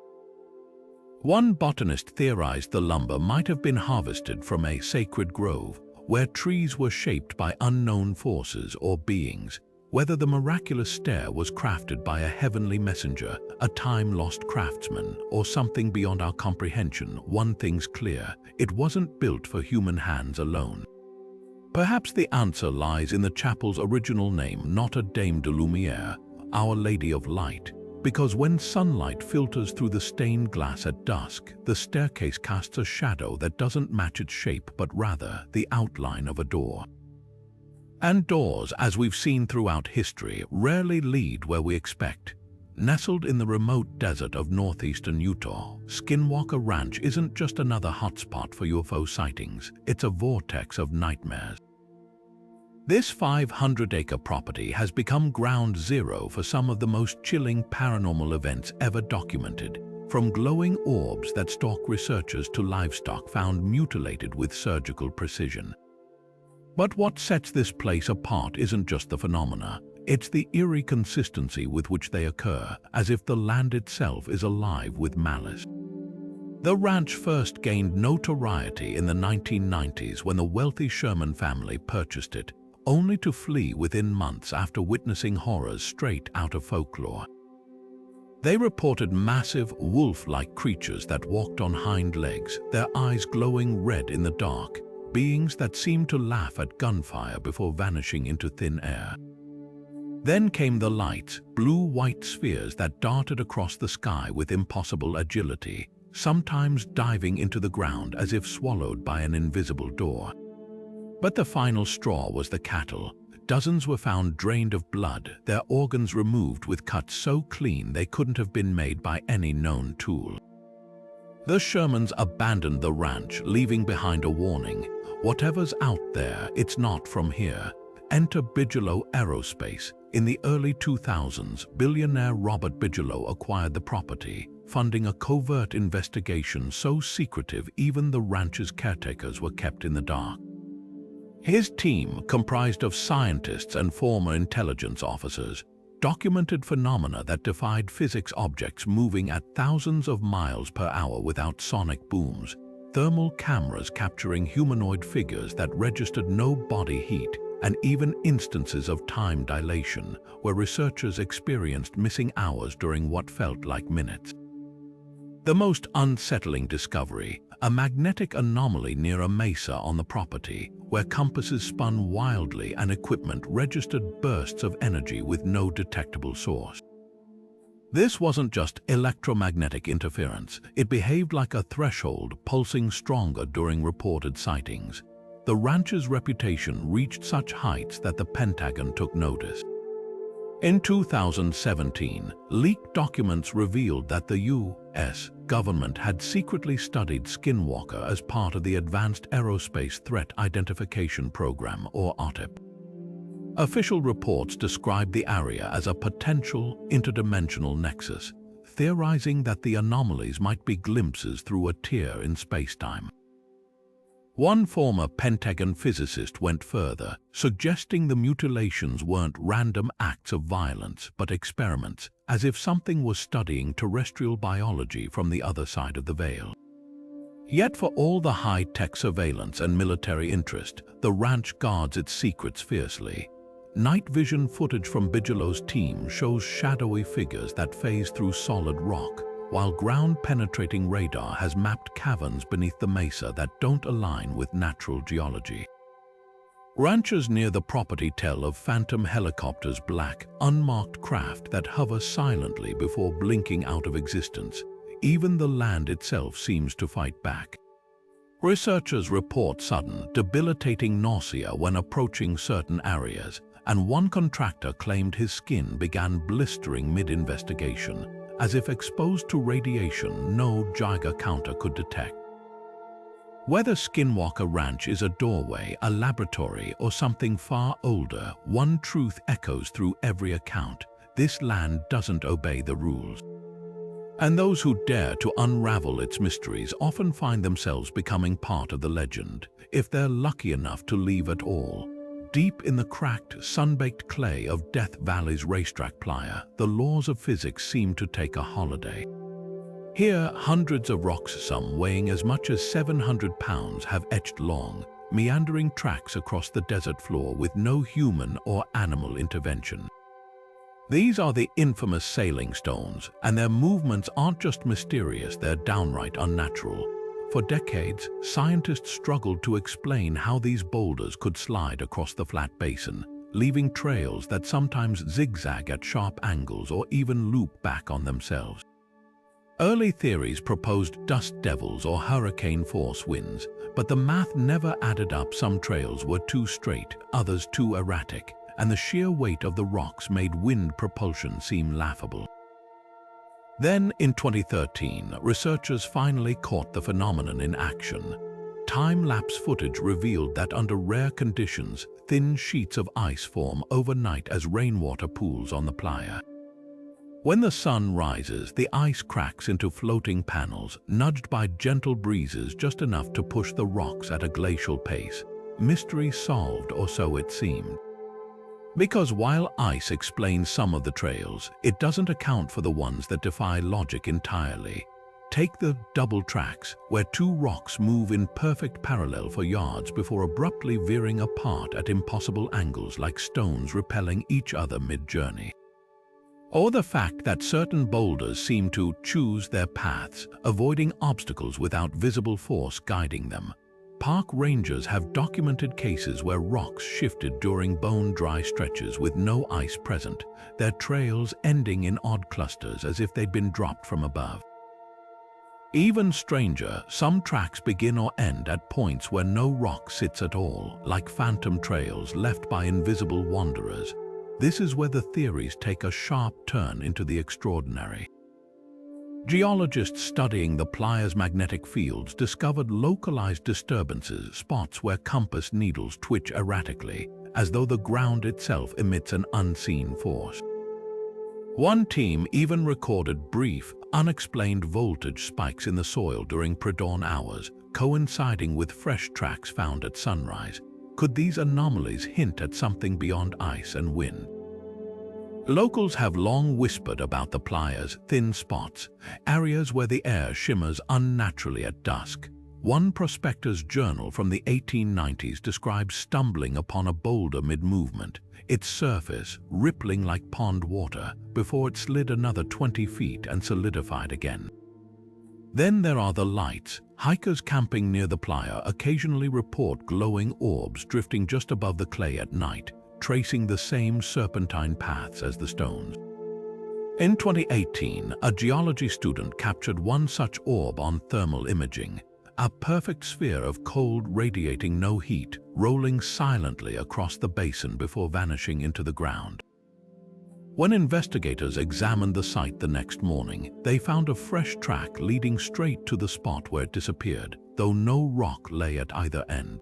One botanist theorized the lumber might have been harvested from a sacred grove, where trees were shaped by unknown forces or beings. Whether the miraculous stair was crafted by a heavenly messenger, a time-lost craftsman, or something beyond our comprehension, one thing's clear: it wasn't built for human hands alone. Perhaps the answer lies in the chapel's original name, Notre Dame de Lumière, Our Lady of Light, because when sunlight filters through the stained glass at dusk, the staircase casts a shadow that doesn't match its shape but rather the outline of a door. And doors, as we've seen throughout history, rarely lead where we expect. Nestled in the remote desert of northeastern Utah, Skinwalker Ranch isn't just another hotspot for UFO sightings, it's a vortex of nightmares. This 500-acre property has become ground zero for some of the most chilling paranormal events ever documented, from glowing orbs that stalk researchers to livestock found mutilated with surgical precision. But what sets this place apart isn't just the phenomena, it's the eerie consistency with which they occur, as if the land itself is alive with malice. The ranch first gained notoriety in the 1990s when the wealthy Sherman family purchased it, only to flee within months after witnessing horrors straight out of folklore. They reported massive, wolf-like creatures that walked on hind legs, their eyes glowing red in the dark, beings that seemed to laugh at gunfire before vanishing into thin air. Then came the lights, blue-white spheres that darted across the sky with impossible agility, sometimes diving into the ground as if swallowed by an invisible door. But the final straw was the cattle. Dozens were found drained of blood, their organs removed with cuts so clean they couldn't have been made by any known tool. The Shermans abandoned the ranch, leaving behind a warning: whatever's out there, it's not from here. Enter Bigelow Aerospace. In the early 2000s, billionaire Robert Bigelow acquired the property, funding a covert investigation so secretive even the ranch's caretakers were kept in the dark. His team, comprised of scientists and former intelligence officers, documented phenomena that defied physics: objects moving at thousands of miles per hour without sonic booms, thermal cameras capturing humanoid figures that registered no body heat, and even instances of time dilation, where researchers experienced missing hours during what felt like minutes. The most unsettling discovery: a magnetic anomaly near a mesa on the property, where compasses spun wildly and equipment registered bursts of energy with no detectable source. This wasn't just electromagnetic interference, it behaved like a threshold, pulsing stronger during reported sightings. The ranch's reputation reached such heights that the Pentagon took notice. In 2017, leaked documents revealed that the U.S. government had secretly studied Skinwalker as part of the Advanced Aerospace Threat Identification Program, or OTIP. Official reports described the area as a potential interdimensional nexus, theorizing that the anomalies might be glimpses through a tear in spacetime. One former Pentagon physicist went further, suggesting the mutilations weren't random acts of violence but experiments, as if something was studying terrestrial biology from the other side of the veil. Yet for all the high-tech surveillance and military interest, the ranch guards its secrets fiercely. Night vision footage from Bigelow's team shows shadowy figures that phase through solid rock, while ground-penetrating radar has mapped caverns beneath the mesa that don't align with natural geology. Ranchers near the property tell of phantom helicopters, black, unmarked craft that hover silently before blinking out of existence. Even the land itself seems to fight back. Researchers report sudden, debilitating nausea when approaching certain areas, and one contractor claimed his skin began blistering mid-investigation, as if exposed to radiation no Geiger counter could detect. Whether Skinwalker Ranch is a doorway, a laboratory, or something far older, one truth echoes through every account: this land doesn't obey the rules. And those who dare to unravel its mysteries often find themselves becoming part of the legend, if they're lucky enough to leave at all. Deep in the cracked, sun-baked clay of Death Valley's racetrack playa, the laws of physics seem to take a holiday. Here, hundreds of rocks, some weighing as much as 700 pounds, have etched long, meandering tracks across the desert floor with no human or animal intervention. These are the infamous sailing stones, and their movements aren't just mysterious, they're downright unnatural. For decades, scientists struggled to explain how these boulders could slide across the flat basin, leaving trails that sometimes zigzag at sharp angles or even loop back on themselves. Early theories proposed dust devils or hurricane force winds, but the math never added up. Some trails were too straight, others too erratic, and the sheer weight of the rocks made wind propulsion seem laughable. Then, in 2013, researchers finally caught the phenomenon in action. Time-lapse footage revealed that under rare conditions, thin sheets of ice form overnight as rainwater pools on the playa. When the sun rises, the ice cracks into floating panels, nudged by gentle breezes just enough to push the rocks at a glacial pace. Mystery solved, or so it seemed. Because while ice explains some of the trails, it doesn't account for the ones that defy logic entirely. Take the double tracks, where two rocks move in perfect parallel for yards before abruptly veering apart at impossible angles like stones repelling each other mid-journey. Or the fact that certain boulders seem to choose their paths, avoiding obstacles without visible force guiding them. Park rangers have documented cases where rocks shifted during bone-dry stretches with no ice present, their trails ending in odd clusters as if they'd been dropped from above. Even stranger, some tracks begin or end at points where no rock sits at all, like phantom trails left by invisible wanderers. This is where the theories take a sharp turn into the extraordinary. Geologists studying the Playa's magnetic fields discovered localized disturbances, spots where compass needles twitch erratically, as though the ground itself emits an unseen force. One team even recorded brief, unexplained voltage spikes in the soil during pre-dawn hours, coinciding with fresh tracks found at sunrise. Could these anomalies hint at something beyond ice and wind? Locals have long whispered about the Playa's thin spots, areas where the air shimmers unnaturally at dusk. One prospector's journal from the 1890s describes stumbling upon a boulder mid-movement, its surface rippling like pond water before it slid another 20 feet and solidified again. Then there are the lights. Hikers camping near the Playa occasionally report glowing orbs drifting just above the clay at night, tracing the same serpentine paths as the stones. In 2018, a geology student captured one such orb on thermal imaging, a perfect sphere of cold radiating no heat, rolling silently across the basin before vanishing into the ground. When investigators examined the site the next morning, they found a fresh track leading straight to the spot where it disappeared, though no rock lay at either end.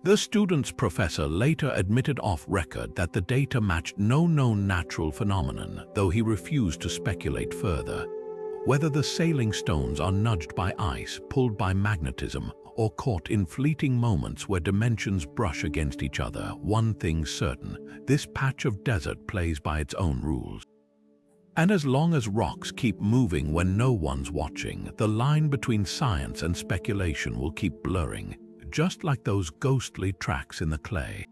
The student's professor later admitted off record that the data matched no known natural phenomenon, though he refused to speculate further. Whether the sailing stones are nudged by ice, pulled by magnetism, or caught in fleeting moments where dimensions brush against each other, one thing's certain: this patch of desert plays by its own rules. And as long as rocks keep moving when no one's watching, the line between science and speculation will keep blurring, just like those ghostly tracks in the clay.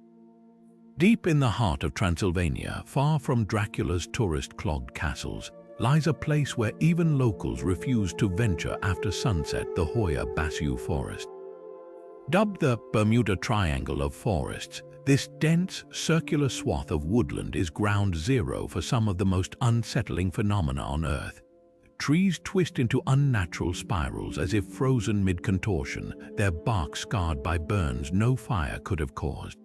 Deep in the heart of Transylvania, far from Dracula's tourist-clogged castles, lies a place where even locals refuse to venture after sunset: the Hoia Baciu Forest. Dubbed the Bermuda Triangle of forests, this dense, circular swath of woodland is ground zero for some of the most unsettling phenomena on Earth. Trees twist into unnatural spirals as if frozen mid-contortion, their bark scarred by burns no fire could have caused.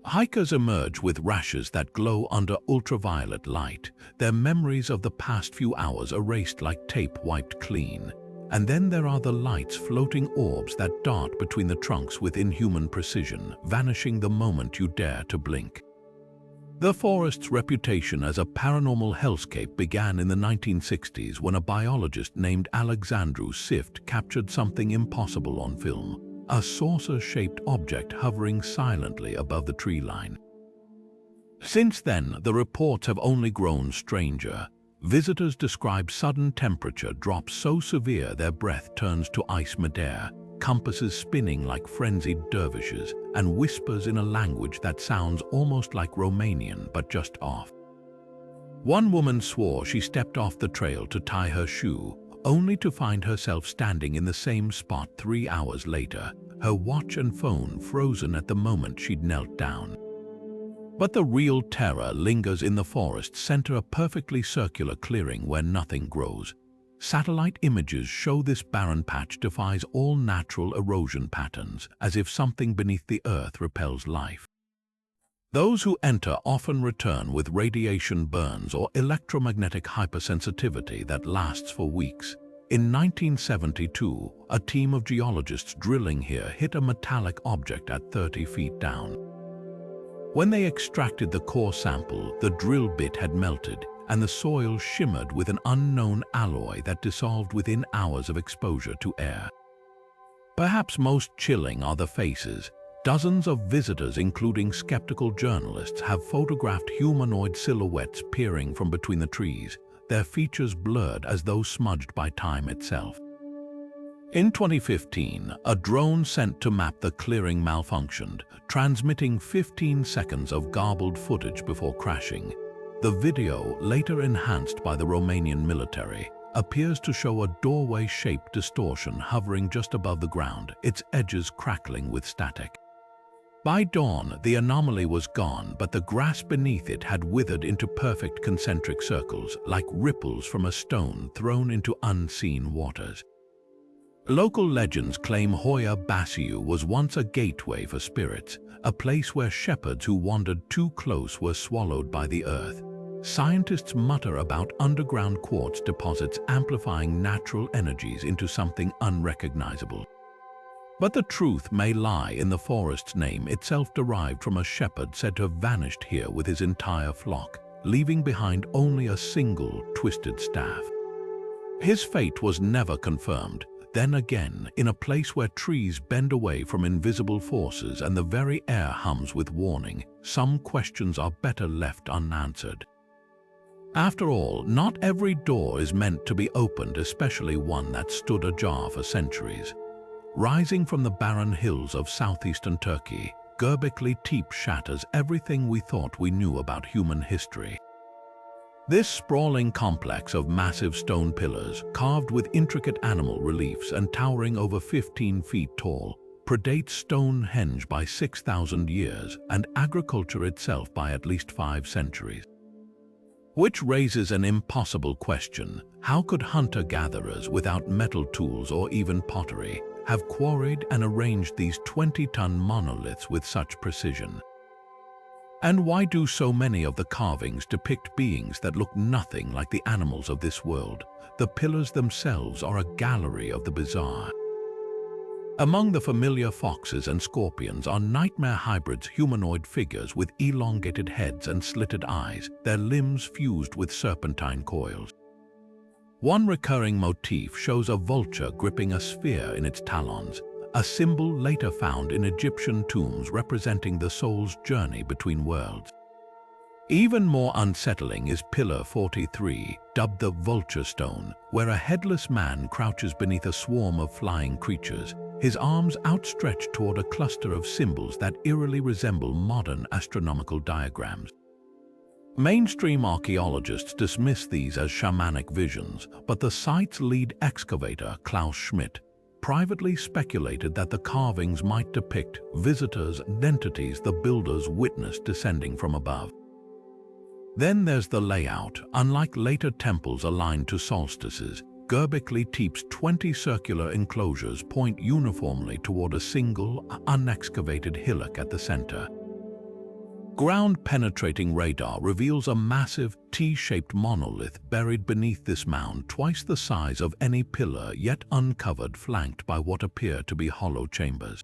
Hikers emerge with rashes that glow under ultraviolet light, their memories of the past few hours erased like tape wiped clean. And then there are the lights, floating orbs that dart between the trunks with inhuman precision, vanishing the moment you dare to blink. The forest's reputation as a paranormal hellscape began in the 1960s when a biologist named Alexandru Sift captured something impossible on film: a saucer-shaped object hovering silently above the tree line. Since then, the reports have only grown stranger. Visitors describe sudden temperature drops so severe their breath turns to ice midair, compasses spinning like frenzied dervishes, and whispers in a language that sounds almost like Romanian but just off. One woman swore she stepped off the trail to tie her shoe, only to find herself standing in the same spot 3 hours later, her watch and phone frozen at the moment she'd knelt down. But the real terror lingers in the forest's center, a perfectly circular clearing where nothing grows. Satellite images show this barren patch defies all natural erosion patterns, as if something beneath the earth repels life. Those who enter often return with radiation burns or electromagnetic hypersensitivity that lasts for weeks. In 1972, a team of geologists drilling here hit a metallic object at 30 feet down. When they extracted the core sample, the drill bit had melted, and the soil shimmered with an unknown alloy that dissolved within hours of exposure to air. Perhaps most chilling are the faces. Dozens of visitors, including skeptical journalists, have photographed humanoid silhouettes peering from between the trees, their features blurred as though smudged by time itself. In 2015, a drone sent to map the clearing malfunctioned, transmitting 15 seconds of garbled footage before crashing. The video, later enhanced by the Romanian military, appears to show a doorway-shaped distortion hovering just above the ground, its edges crackling with static. By dawn, the anomaly was gone, but the grass beneath it had withered into perfect concentric circles, like ripples from a stone thrown into unseen waters. Local legends claim Hoia Baciu was once a gateway for spirits, a place where shepherds who wandered too close were swallowed by the earth. Scientists mutter about underground quartz deposits amplifying natural energies into something unrecognizable. But the truth may lie in the forest's name, itself derived from a shepherd said to have vanished here with his entire flock, leaving behind only a single twisted staff. His fate was never confirmed. Then again, in a place where trees bend away from invisible forces and the very air hums with warning, some questions are better left unanswered. After all, not every door is meant to be opened, especially one that stood ajar for centuries. Rising from the barren hills of southeastern Turkey, Göbekli Tepe shatters everything we thought we knew about human history. This sprawling complex of massive stone pillars, carved with intricate animal reliefs and towering over 15 feet tall, predates Stonehenge by 6,000 years and agriculture itself by at least 5 centuries. Which raises an impossible question: how could hunter-gatherers without metal tools or even pottery have quarried and arranged these 20-ton monoliths with such precision? And why do so many of the carvings depict beings that look nothing like the animals of this world? The pillars themselves are a gallery of the bizarre. Among the familiar foxes and scorpions are nightmare hybrids, humanoid figures with elongated heads and slitted eyes, their limbs fused with serpentine coils. One recurring motif shows a vulture gripping a sphere in its talons, a symbol later found in Egyptian tombs representing the soul's journey between worlds. Even more unsettling is Pillar 43, dubbed the Vulture Stone, where a headless man crouches beneath a swarm of flying creatures, his arms outstretched toward a cluster of symbols that eerily resemble modern astronomical diagrams. Mainstream archaeologists dismiss these as shamanic visions, but the site's lead excavator, Klaus Schmidt, privately speculated that the carvings might depict visitors and entities the builders witnessed descending from above. Then there's the layout. Unlike later temples aligned to solstices, Göbekli Tepe's 20 circular enclosures point uniformly toward a single, unexcavated hillock at the center. Ground-penetrating radar reveals a massive, T-shaped monolith buried beneath this mound, twice the size of any pillar, yet uncovered, flanked by what appear to be hollow chambers.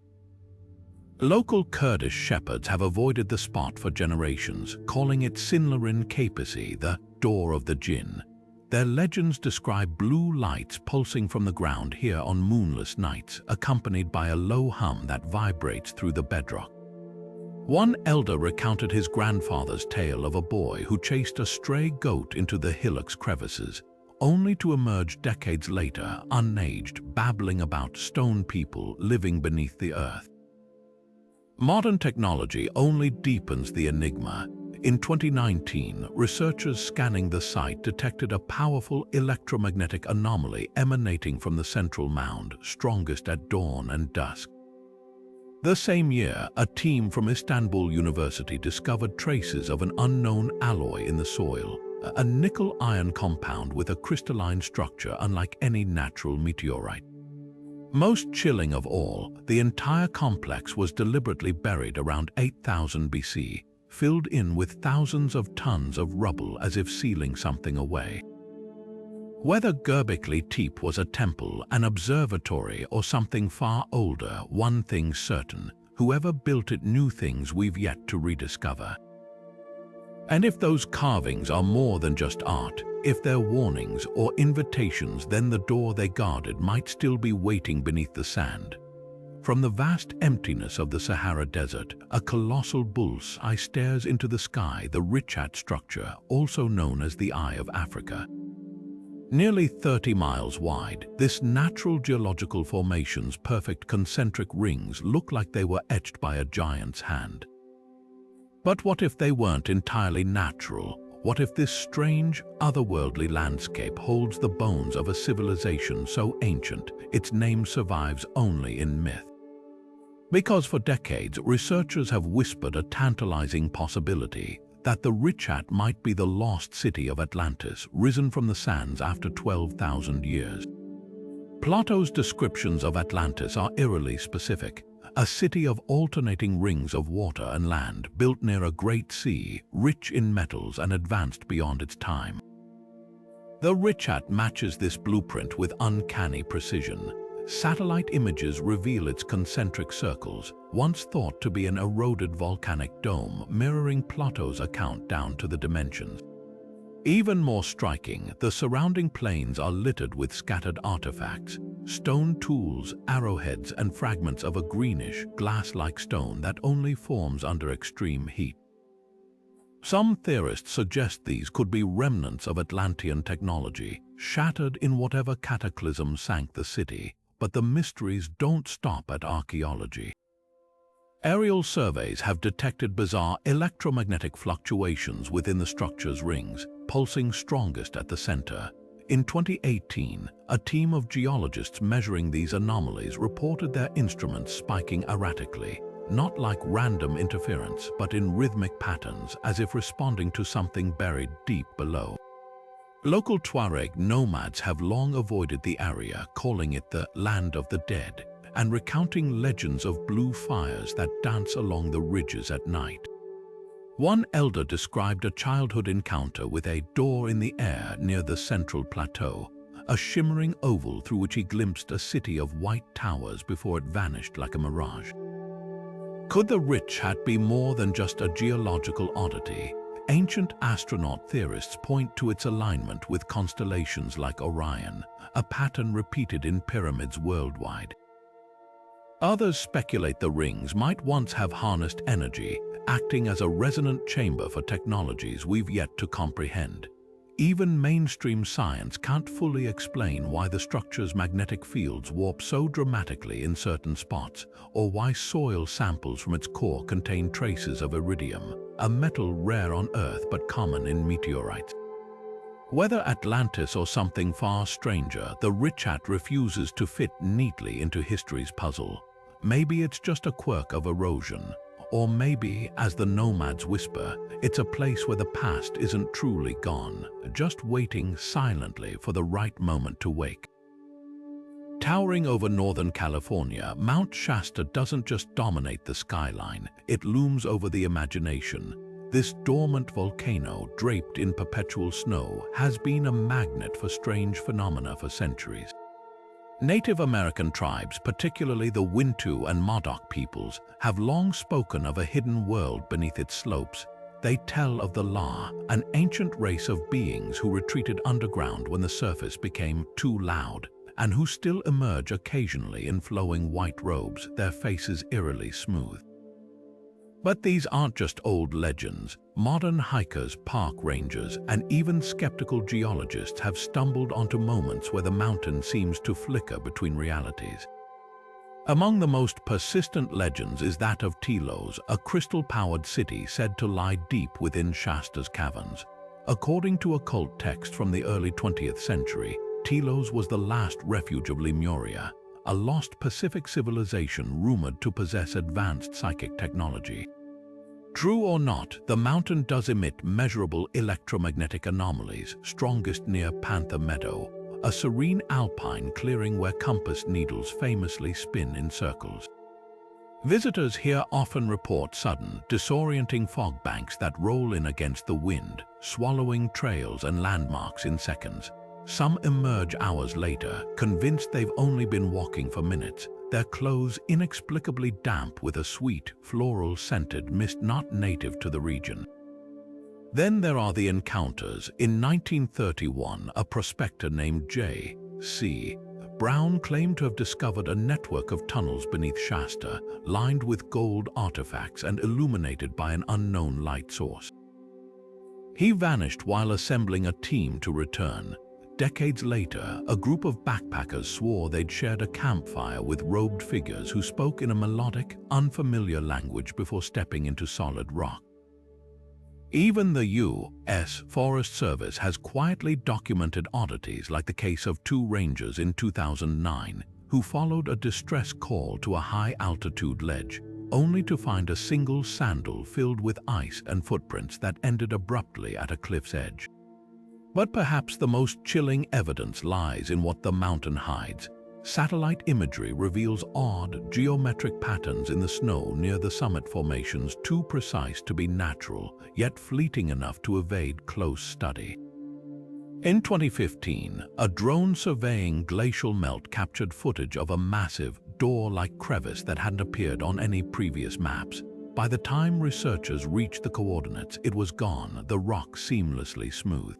Local Kurdish shepherds have avoided the spot for generations, calling it Sinlarin Kapisi, the Door of the Jinn. Their legends describe blue lights pulsing from the ground here on moonless nights, accompanied by a low hum that vibrates through the bedrock. One elder recounted his grandfather's tale of a boy who chased a stray goat into the hillock's crevices, only to emerge decades later, unaged, babbling about stone people living beneath the earth. Modern technology only deepens the enigma. In 2019, researchers scanning the site detected a powerful electromagnetic anomaly emanating from the central mound, strongest at dawn and dusk. The same year, a team from Istanbul University discovered traces of an unknown alloy in the soil, a nickel-iron compound with a crystalline structure unlike any natural meteorite. Most chilling of all, the entire complex was deliberately buried around 8000 BC, filled in with thousands of tons of rubble as if sealing something away. Whether Göbekli Tepe was a temple, an observatory, or something far older, one thing's certain: whoever built it knew things we've yet to rediscover. And if those carvings are more than just art, if they're warnings or invitations, then the door they guarded might still be waiting beneath the sand. From the vast emptiness of the Sahara Desert, a colossal bull's-eye stares into the sky, the Richat structure, also known as the Eye of Africa. Nearly 30 miles wide, this natural geological formation's perfect concentric rings look like they were etched by a giant's hand. But what if they weren't entirely natural? What if this strange, otherworldly landscape holds the bones of a civilization so ancient its name survives only in myth? Because for decades, researchers have whispered a tantalizing possibility that the Richat might be the lost city of Atlantis, risen from the sands after 12,000 years. Plato's descriptions of Atlantis are eerily specific, a city of alternating rings of water and land built near a great sea, rich in metals and advanced beyond its time. The Richat matches this blueprint with uncanny precision. Satellite images reveal its concentric circles, once thought to be an eroded volcanic dome, mirroring Plato's account down to the dimensions. Even more striking, the surrounding plains are littered with scattered artifacts, stone tools, arrowheads, and fragments of a greenish, glass-like stone that only forms under extreme heat. Some theorists suggest these could be remnants of Atlantean technology, shattered in whatever cataclysm sank the city. But the mysteries don't stop at archaeology. Aerial surveys have detected bizarre electromagnetic fluctuations within the structure's rings, pulsing strongest at the center. In 2018, a team of geologists measuring these anomalies reported their instruments spiking erratically, not like random interference, but in rhythmic patterns, as if responding to something buried deep below. Local Tuareg nomads have long avoided the area, calling it the Land of the Dead, and recounting legends of blue fires that dance along the ridges at night. One elder described a childhood encounter with a door in the air near the central plateau, a shimmering oval through which he glimpsed a city of white towers before it vanished like a mirage. Could the Richat be more than just a geological oddity? Ancient astronaut theorists point to its alignment with constellations like Orion, a pattern repeated in pyramids worldwide. Others speculate the rings might once have harnessed energy, acting as a resonant chamber for technologies we've yet to comprehend. Even mainstream science can't fully explain why the structure's magnetic fields warp so dramatically in certain spots, or why soil samples from its core contain traces of iridium, a metal rare on Earth but common in meteorites. Whether Atlantis or something far stranger, the Richat refuses to fit neatly into history's puzzle. Maybe it's just a quirk of erosion. Or maybe, as the nomads whisper, it's a place where the past isn't truly gone, just waiting silently for the right moment to wake. Towering over Northern California, Mount Shasta doesn't just dominate the skyline, it looms over the imagination. This dormant volcano, draped in perpetual snow, has been a magnet for strange phenomena for centuries. Native American tribes, particularly the Wintu and Modoc peoples, have long spoken of a hidden world beneath its slopes. They tell of the La, an ancient race of beings who retreated underground when the surface became too loud, and who still emerge occasionally in flowing white robes, their faces eerily smooth. But these aren't just old legends. Modern hikers, park rangers, and even skeptical geologists have stumbled onto moments where the mountain seems to flicker between realities. Among the most persistent legends is that of Telos, a crystal-powered city said to lie deep within Shasta's caverns. According to a cult text from the early 20th century, Telos was the last refuge of Lemuria, a lost Pacific civilization rumored to possess advanced psychic technology. True or not, the mountain does emit measurable electromagnetic anomalies, strongest near Panther Meadow, a serene alpine clearing where compass needles famously spin in circles. Visitors here often report sudden, disorienting fog banks that roll in against the wind, swallowing trails and landmarks in seconds. Some emerge hours later, convinced they've only been walking for minutes, their clothes inexplicably damp with a sweet, floral-scented mist not native to the region. Then there are the encounters. In 1931, a prospector named J.C. Brown claimed to have discovered a network of tunnels beneath Shasta, lined with gold artifacts and illuminated by an unknown light source. He vanished while assembling a team to return. Decades later, a group of backpackers swore they'd shared a campfire with robed figures who spoke in a melodic, unfamiliar language before stepping into solid rock. Even the U.S. Forest Service has quietly documented oddities, like the case of two rangers in 2009 who followed a distress call to a high-altitude ledge, only to find a single sandal filled with ice and footprints that ended abruptly at a cliff's edge. But perhaps the most chilling evidence lies in what the mountain hides. Satellite imagery reveals odd geometric patterns in the snow near the summit formations, too precise to be natural, yet fleeting enough to evade close study. In 2015, a drone surveying glacial melt captured footage of a massive, door-like crevice that hadn't appeared on any previous maps. By the time researchers reached the coordinates, it was gone, the rock seamlessly smooth.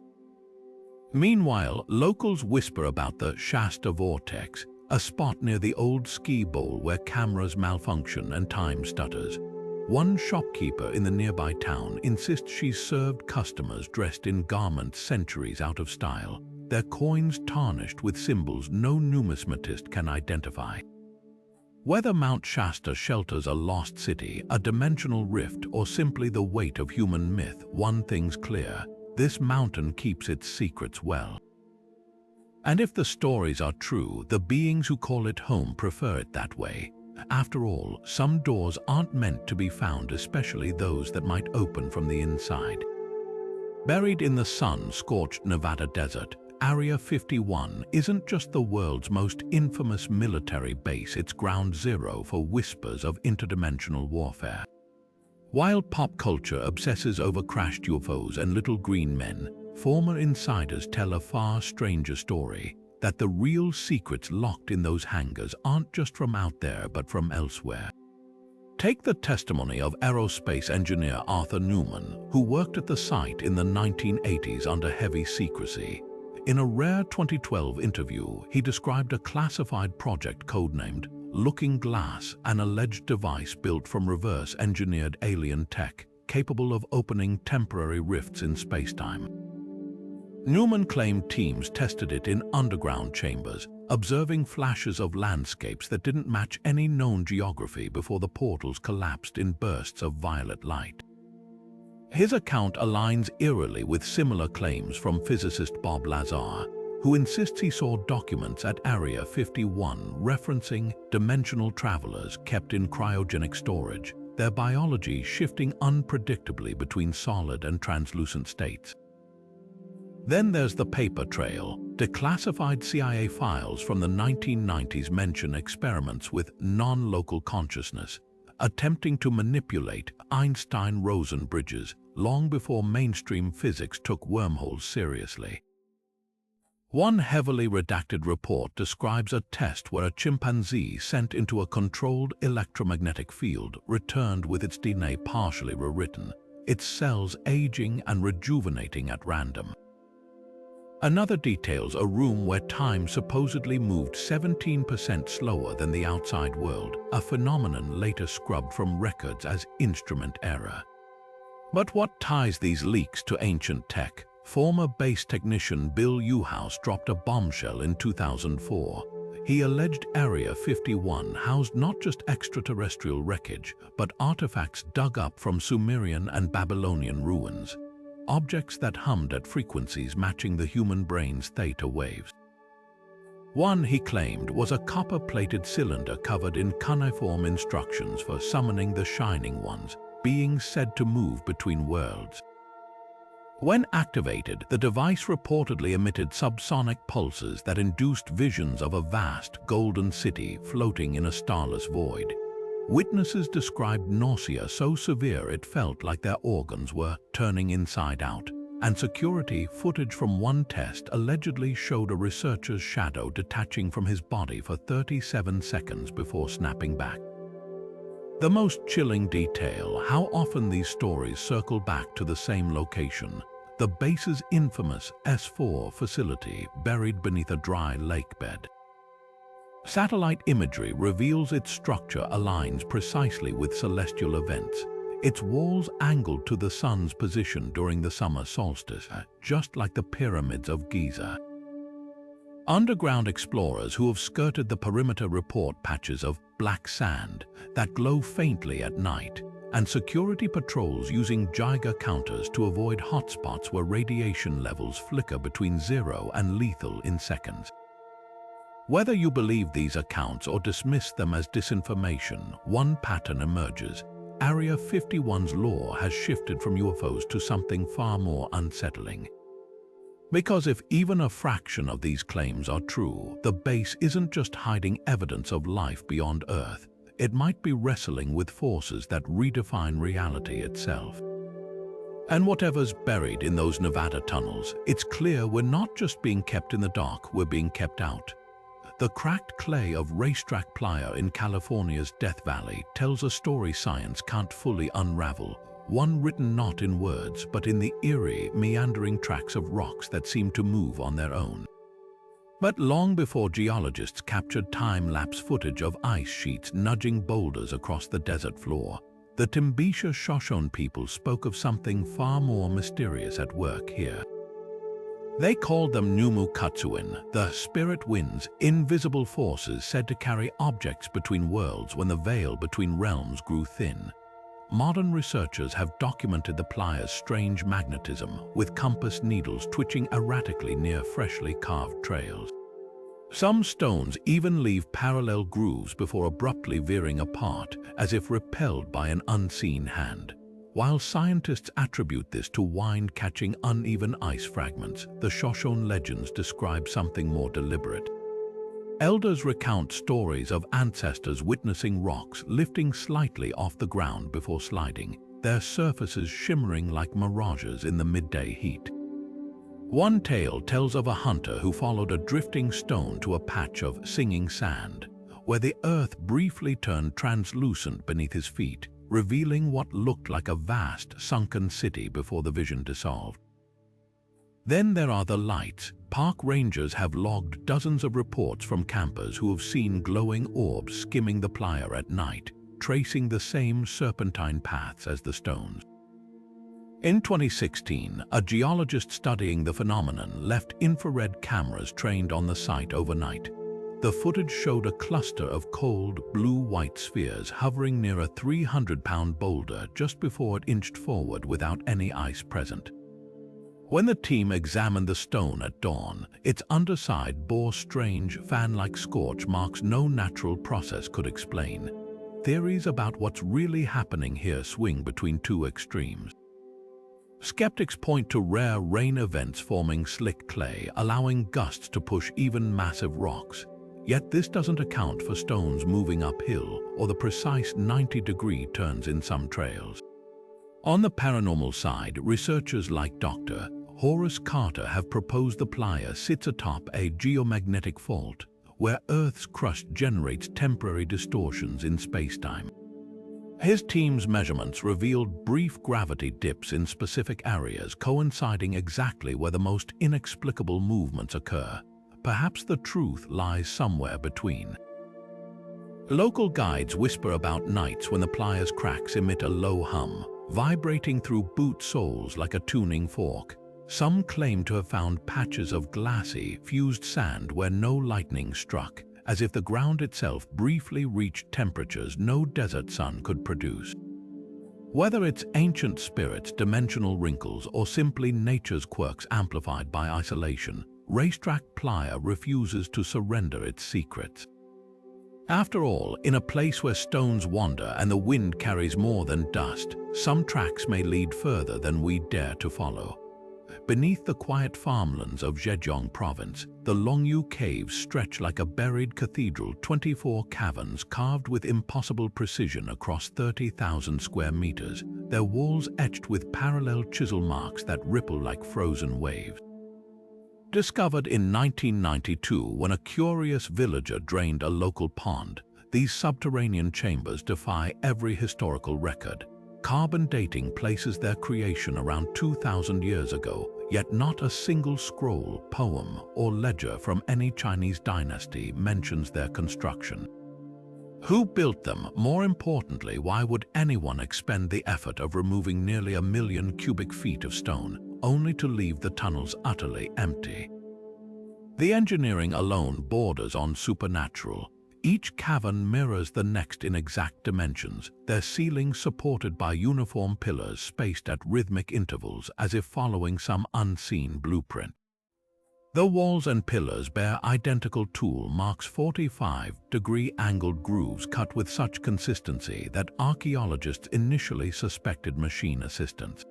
Meanwhile, locals whisper about the Shasta Vortex, a spot near the old ski bowl where cameras malfunction and time stutters. One shopkeeper in the nearby town insists she's served customers dressed in garments centuries out of style, their coins tarnished with symbols no numismatist can identify. Whether Mount Shasta shelters a lost city, a dimensional rift, or simply the weight of human myth, one thing's clear: this mountain keeps its secrets well. And if the stories are true, the beings who call it home prefer it that way. After all, some doors aren't meant to be found, especially those that might open from the inside. Buried in the sun-scorched Nevada desert, Area 51 isn't just the world's most infamous military base, it's ground zero for whispers of interdimensional warfare. While pop culture obsesses over crashed UFOs and little green men, former insiders tell a far stranger story: that the real secrets locked in those hangars aren't just from out there but from elsewhere. Take the testimony of aerospace engineer Arthur Newman, who worked at the site in the 1980s under heavy secrecy. In a rare 2012 interview, he described a classified project codenamed Looking Glass, an alleged device built from reverse-engineered alien tech, capable of opening temporary rifts in spacetime. Newman claimed teams tested it in underground chambers, observing flashes of landscapes that didn't match any known geography before the portals collapsed in bursts of violet light. His account aligns eerily with similar claims from physicist Bob Lazar, who insists he saw documents at Area 51 referencing dimensional travelers kept in cryogenic storage, their biology shifting unpredictably between solid and translucent states. Then there's the paper trail. Declassified CIA files from the 1990s mention experiments with non-local consciousness, attempting to manipulate Einstein-Rosen bridges long before mainstream physics took wormholes seriously. One heavily redacted report describes a test where a chimpanzee sent into a controlled electromagnetic field returned with its DNA partially rewritten, its cells aging and rejuvenating at random. Another details a room where time supposedly moved 17% slower than the outside world, a phenomenon later scrubbed from records as instrument error. But what ties these leaks to ancient tech? Former base technician Bill Uhouse dropped a bombshell in 2004. He alleged Area 51 housed not just extraterrestrial wreckage, but artifacts dug up from Sumerian and Babylonian ruins. Objects that hummed at frequencies matching the human brain's theta waves. One, he claimed, was a copper-plated cylinder covered in cuneiform instructions for summoning the Shining Ones, beings said to move between worlds. When activated, the device reportedly emitted subsonic pulses that induced visions of a vast, golden city floating in a starless void. Witnesses described nausea so severe it felt like their organs were turning inside out, and security footage from one test allegedly showed a researcher's shadow detaching from his body for 37 seconds before snapping back. The most chilling detail: how often these stories circle back to the same location, the base's infamous S4 facility buried beneath a dry lake bed. Satellite imagery reveals its structure aligns precisely with celestial events, its walls angled to the sun's position during the summer solstice, just like the Pyramids of Giza. Underground explorers who have skirted the perimeter report patches of black sand that glow faintly at night, and security patrols using Geiger counters to avoid hotspots where radiation levels flicker between 0 and lethal in seconds. Whether you believe these accounts or dismiss them as disinformation, one pattern emerges. Area 51's lore has shifted from UFOs to something far more unsettling. Because if even a fraction of these claims are true, the base isn't just hiding evidence of life beyond Earth. It might be wrestling with forces that redefine reality itself. And whatever's buried in those Nevada tunnels, it's clear we're not just being kept in the dark, we're being kept out. The cracked clay of racetrack playa in California's Death Valley tells a story science can't fully unravel, one written not in words but in the eerie, meandering tracks of rocks that seem to move on their own. But long before geologists captured time-lapse footage of ice sheets nudging boulders across the desert floor, the Timbisha Shoshone people spoke of something far more mysterious at work here. They called them Numu Katsuin, the spirit winds, invisible forces said to carry objects between worlds when the veil between realms grew thin. Modern researchers have documented the playa's strange magnetism, with compass needles twitching erratically near freshly carved trails. Some stones even leave parallel grooves before abruptly veering apart, as if repelled by an unseen hand. While scientists attribute this to wind catching uneven ice fragments, the Shoshone legends describe something more deliberate. Elders recount stories of ancestors witnessing rocks lifting slightly off the ground before sliding, their surfaces shimmering like mirages in the midday heat. One tale tells of a hunter who followed a drifting stone to a patch of singing sand, where the earth briefly turned translucent beneath his feet, revealing what looked like a vast, sunken city before the vision dissolved. Then there are the lights. Park rangers have logged dozens of reports from campers who have seen glowing orbs skimming the playa at night, tracing the same serpentine paths as the stones. In 2016, a geologist studying the phenomenon left infrared cameras trained on the site overnight. The footage showed a cluster of cold, blue-white spheres hovering near a 300-pound boulder just before it inched forward without any ice present. When the team examined the stone at dawn, its underside bore strange, fan-like scorch marks no natural process could explain. Theories about what's really happening here swing between two extremes. Skeptics point to rare rain events forming slick clay, allowing gusts to push even massive rocks. Yet this doesn't account for stones moving uphill or the precise 90-degree turns in some trails. On the paranormal side, researchers like Dr. Horace Carter have proposed the playa sits atop a geomagnetic fault, where Earth's crust generates temporary distortions in spacetime. His team's measurements revealed brief gravity dips in specific areas coinciding exactly where the most inexplicable movements occur. Perhaps the truth lies somewhere between. Local guides whisper about nights when the playa's cracks emit a low hum, vibrating through boot soles like a tuning fork. Some claim to have found patches of glassy, fused sand where no lightning struck, as if the ground itself briefly reached temperatures no desert sun could produce. Whether it's ancient spirits, dimensional wrinkles, or simply nature's quirks amplified by isolation, Racetrack Playa refuses to surrender its secrets. After all, in a place where stones wander and the wind carries more than dust, some tracks may lead further than we dare to follow. Beneath the quiet farmlands of Zhejiang province, the Longyu Caves stretch like a buried cathedral, 24 caverns carved with impossible precision across 30,000 square meters, their walls etched with parallel chisel marks that ripple like frozen waves. Discovered in 1992 when a curious villager drained a local pond, these subterranean chambers defy every historical record. Carbon dating places their creation around 2,000 years ago, yet not a single scroll, poem, or ledger from any Chinese dynasty mentions their construction. Who built them? More importantly, why would anyone expend the effort of removing nearly 1 million cubic feet of stone, only to leave the tunnels utterly empty? The engineering alone borders on supernatural. Each cavern mirrors the next in exact dimensions, their ceilings supported by uniform pillars spaced at rhythmic intervals as if following some unseen blueprint. The walls and pillars bear identical tool marks, 45-degree angled grooves cut with such consistency that archaeologists initially suspected machine assistance.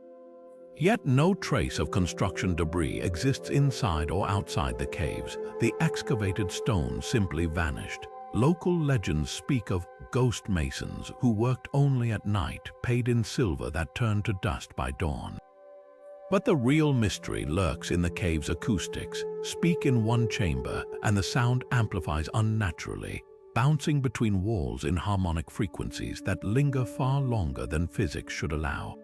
Yet no trace of construction debris exists inside or outside the caves. The excavated stone simply vanished. Local legends speak of ghost masons who worked only at night, paid in silver that turned to dust by dawn. But the real mystery lurks in the cave's acoustics. Speak in one chamber, and the sound amplifies unnaturally, bouncing between walls in harmonic frequencies that linger far longer than physics should allow.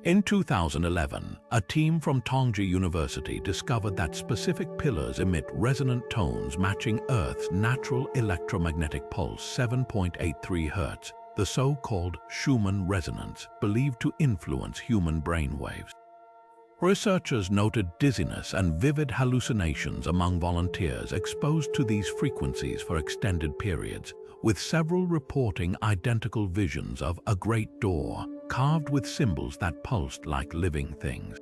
In 2011, a team from Tongji University discovered that specific pillars emit resonant tones matching Earth's natural electromagnetic pulse, 7.83 Hz, the so-called Schumann resonance, believed to influence human brainwaves. Researchers noted dizziness and vivid hallucinations among volunteers exposed to these frequencies for extended periods, with several reporting identical visions of a great door carved with symbols that pulsed like living things.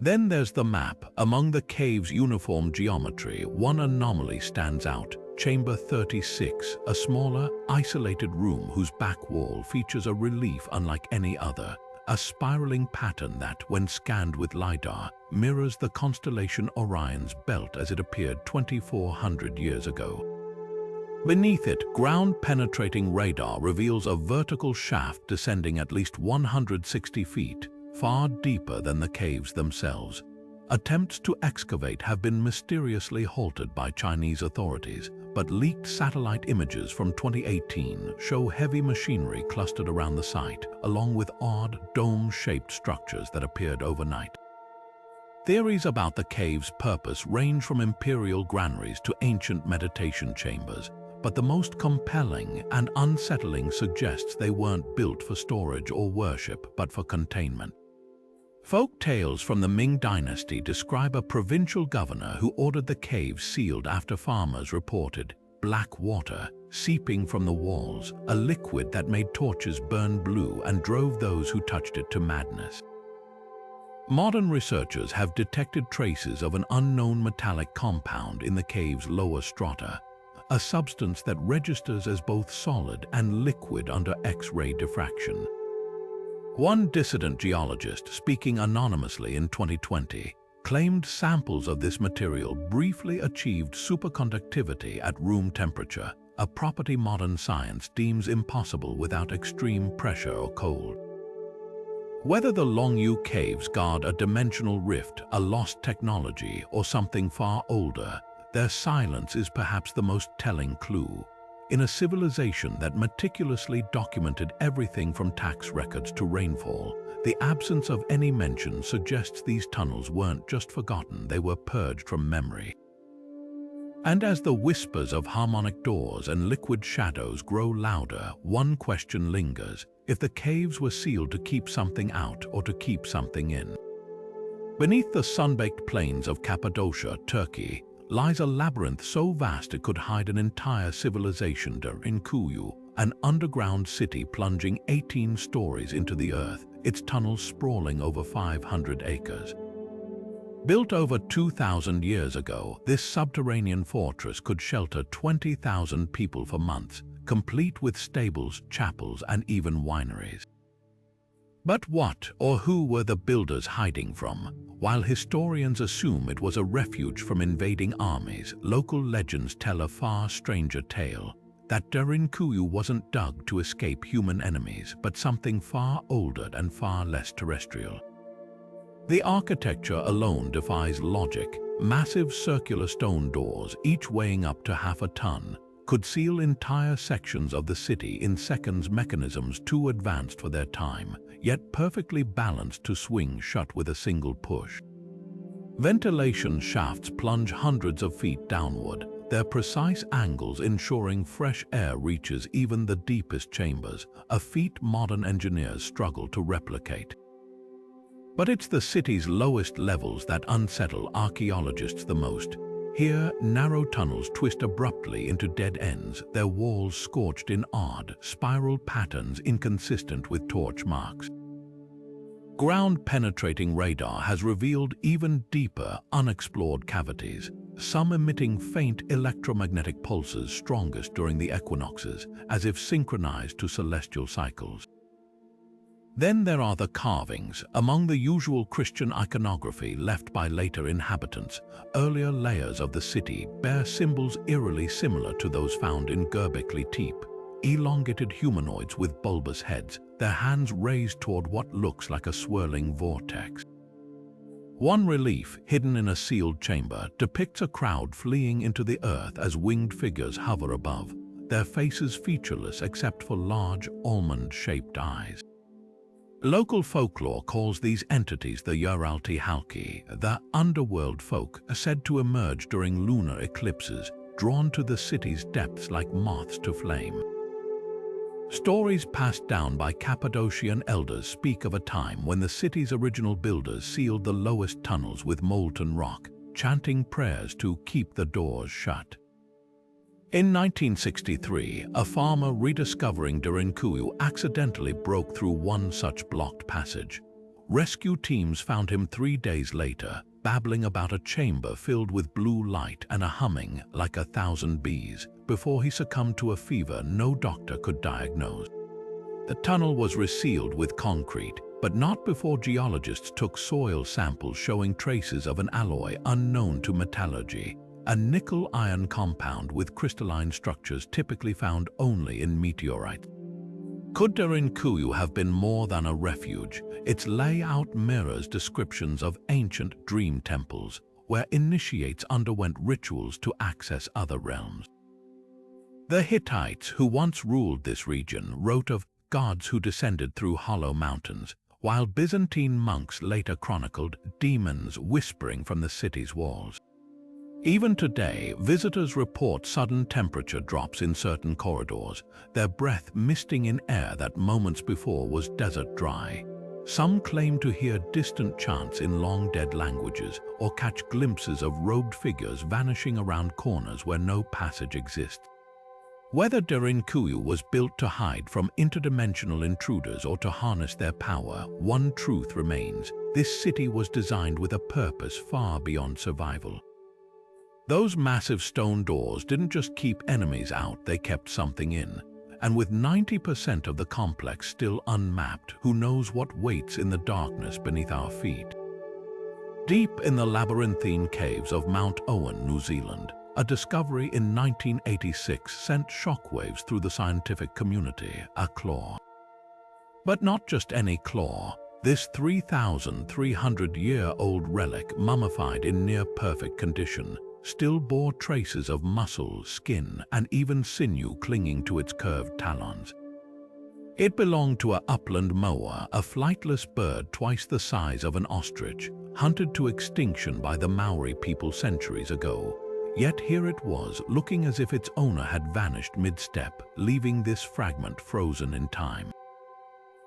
Then there's the map. Among the cave's uniform geometry, one anomaly stands out: Chamber 36, a smaller, isolated room whose back wall features a relief unlike any other, a spiraling pattern that, when scanned with LiDAR, mirrors the constellation Orion's belt as it appeared 2,400 years ago. Beneath it, ground-penetrating radar reveals a vertical shaft descending at least 160 feet, far deeper than the caves themselves. Attempts to excavate have been mysteriously halted by Chinese authorities, but leaked satellite images from 2018 show heavy machinery clustered around the site, along with odd, dome-shaped structures that appeared overnight. Theories about the cave's purpose range from imperial granaries to ancient meditation chambers, but the most compelling and unsettling suggests they weren't built for storage or worship, but for containment. Folk tales from the Ming Dynasty describe a provincial governor who ordered the caves sealed after farmers reported black water seeping from the walls, a liquid that made torches burn blue and drove those who touched it to madness. Modern researchers have detected traces of an unknown metallic compound in the cave's lower strata, a substance that registers as both solid and liquid under X-ray diffraction. One dissident geologist, speaking anonymously in 2020, claimed samples of this material briefly achieved superconductivity at room temperature, a property modern science deems impossible without extreme pressure or cold. Whether the Longyu caves guard a dimensional rift, a lost technology, or something far older, their silence is perhaps the most telling clue. In a civilization that meticulously documented everything from tax records to rainfall, the absence of any mention suggests these tunnels weren't just forgotten, they were purged from memory. And as the whispers of harmonic doors and liquid shadows grow louder, one question lingers: if the caves were sealed to keep something out or to keep something in. Beneath the sun-baked plains of Cappadocia, Turkey, lies a labyrinth so vast it could hide an entire civilization. Derinkuyu, an underground city plunging 18 stories into the earth, its tunnels sprawling over 500 acres. Built over 2,000 years ago, this subterranean fortress could shelter 20,000 people for months, complete with stables, chapels, and even wineries. But what or who were the builders hiding from? While historians assume it was a refuge from invading armies, local legends tell a far stranger tale: that Derinkuyu wasn't dug to escape human enemies, but something far older and far less terrestrial. The architecture alone defies logic. Massive circular stone doors, each weighing up to half a ton, could seal entire sections of the city in seconds, mechanisms too advanced for their time, yet perfectly balanced to swing shut with a single push. Ventilation shafts plunge hundreds of feet downward, their precise angles ensuring fresh air reaches even the deepest chambers, a feat modern engineers struggle to replicate. But it's the city's lowest levels that unsettle archaeologists the most. Here, narrow tunnels twist abruptly into dead ends, their walls scorched in odd, spiral patterns inconsistent with torch marks. Ground-penetrating radar has revealed even deeper, unexplored cavities, some emitting faint electromagnetic pulses strongest during the equinoxes, as if synchronized to celestial cycles. Then there are the carvings. Among the usual Christian iconography left by later inhabitants, earlier layers of the city bear symbols eerily similar to those found in Göbekli Tepe, elongated humanoids with bulbous heads, their hands raised toward what looks like a swirling vortex. One relief, hidden in a sealed chamber, depicts a crowd fleeing into the earth as winged figures hover above, their faces featureless except for large, almond-shaped eyes. Local folklore calls these entities the Yeralti Halki, the underworld folk said to emerge during lunar eclipses, drawn to the city's depths like moths to flame. Stories passed down by Cappadocian elders speak of a time when the city's original builders sealed the lowest tunnels with molten rock, chanting prayers to keep the doors shut. In 1963, a farmer rediscovering Derinkuyu accidentally broke through one such blocked passage. Rescue teams found him 3 days later, babbling about a chamber filled with blue light and a humming like 1,000 bees, before he succumbed to a fever no doctor could diagnose. The tunnel was resealed with concrete, but not before geologists took soil samples showing traces of an alloy unknown to metallurgy, a nickel-iron compound with crystalline structures typically found only in meteorites. Could Derinkuyu have been more than a refuge? Its layout mirrors descriptions of ancient dream temples, where initiates underwent rituals to access other realms. The Hittites, who once ruled this region, wrote of gods who descended through hollow mountains, while Byzantine monks later chronicled demons whispering from the city's walls. Even today, visitors report sudden temperature drops in certain corridors, their breath misting in air that moments before was desert dry. Some claim to hear distant chants in long-dead languages or catch glimpses of robed figures vanishing around corners where no passage exists. Whether Derinkuyu was built to hide from interdimensional intruders or to harness their power, one truth remains: this city was designed with a purpose far beyond survival. Those massive stone doors didn't just keep enemies out, they kept something in. And with 90% of the complex still unmapped, who knows what waits in the darkness beneath our feet? Deep in the labyrinthine caves of Mount Owen, New Zealand, a discovery in 1986 sent shockwaves through the scientific community: a claw. But not just any claw. This 3,300-year-old relic, mummified in near-perfect condition, still bore traces of muscle, skin, and even sinew clinging to its curved talons. It belonged to an upland moa, a flightless bird twice the size of an ostrich, hunted to extinction by the Maori people centuries ago. Yet here it was, looking as if its owner had vanished mid-step, leaving this fragment frozen in time.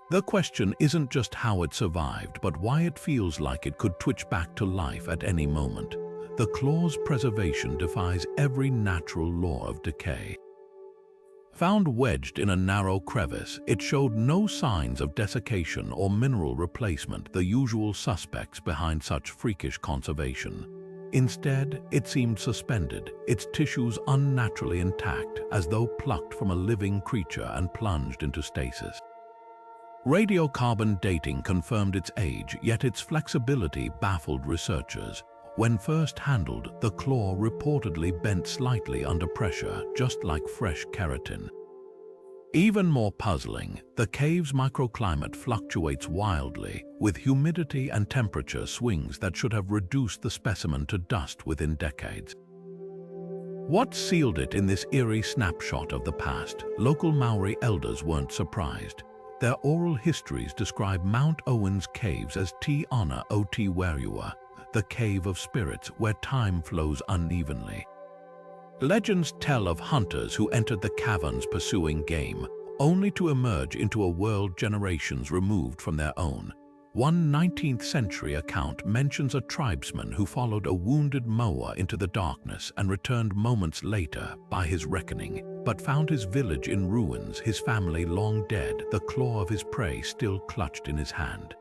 The question isn't just how it survived, but why it feels like it could twitch back to life at any moment. The claw's preservation defies every natural law of decay. Found wedged in a narrow crevice, it showed no signs of desiccation or mineral replacement, the usual suspects behind such freakish conservation. Instead, it seemed suspended, its tissues unnaturally intact, as though plucked from a living creature and plunged into stasis. Radiocarbon dating confirmed its age, yet its flexibility baffled researchers. When first handled, the claw reportedly bent slightly under pressure, just like fresh keratin. Even more puzzling, the cave's microclimate fluctuates wildly, with humidity and temperature swings that should have reduced the specimen to dust within decades. What sealed it in this eerie snapshot of the past? Local Maori elders weren't surprised. Their oral histories describe Mount Owen's caves as Te Ana o Te Wariua, the cave of spirits where time flows unevenly. Legends tell of hunters who entered the caverns pursuing game, only to emerge into a world generations removed from their own. One 19th-century account mentions a tribesman who followed a wounded moa into the darkness and returned moments later, by his reckoning, but found his village in ruins, his family long dead, the claw of his prey still clutched in his hand.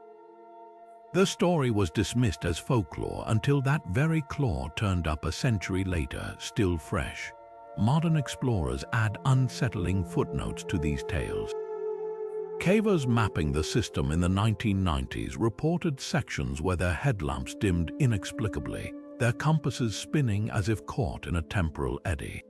The story was dismissed as folklore until that very claw turned up a century later, still fresh. Modern explorers add unsettling footnotes to these tales. Cavers mapping the system in the 1990s reported sections where their headlamps dimmed inexplicably, their compasses spinning as if caught in a temporal eddy.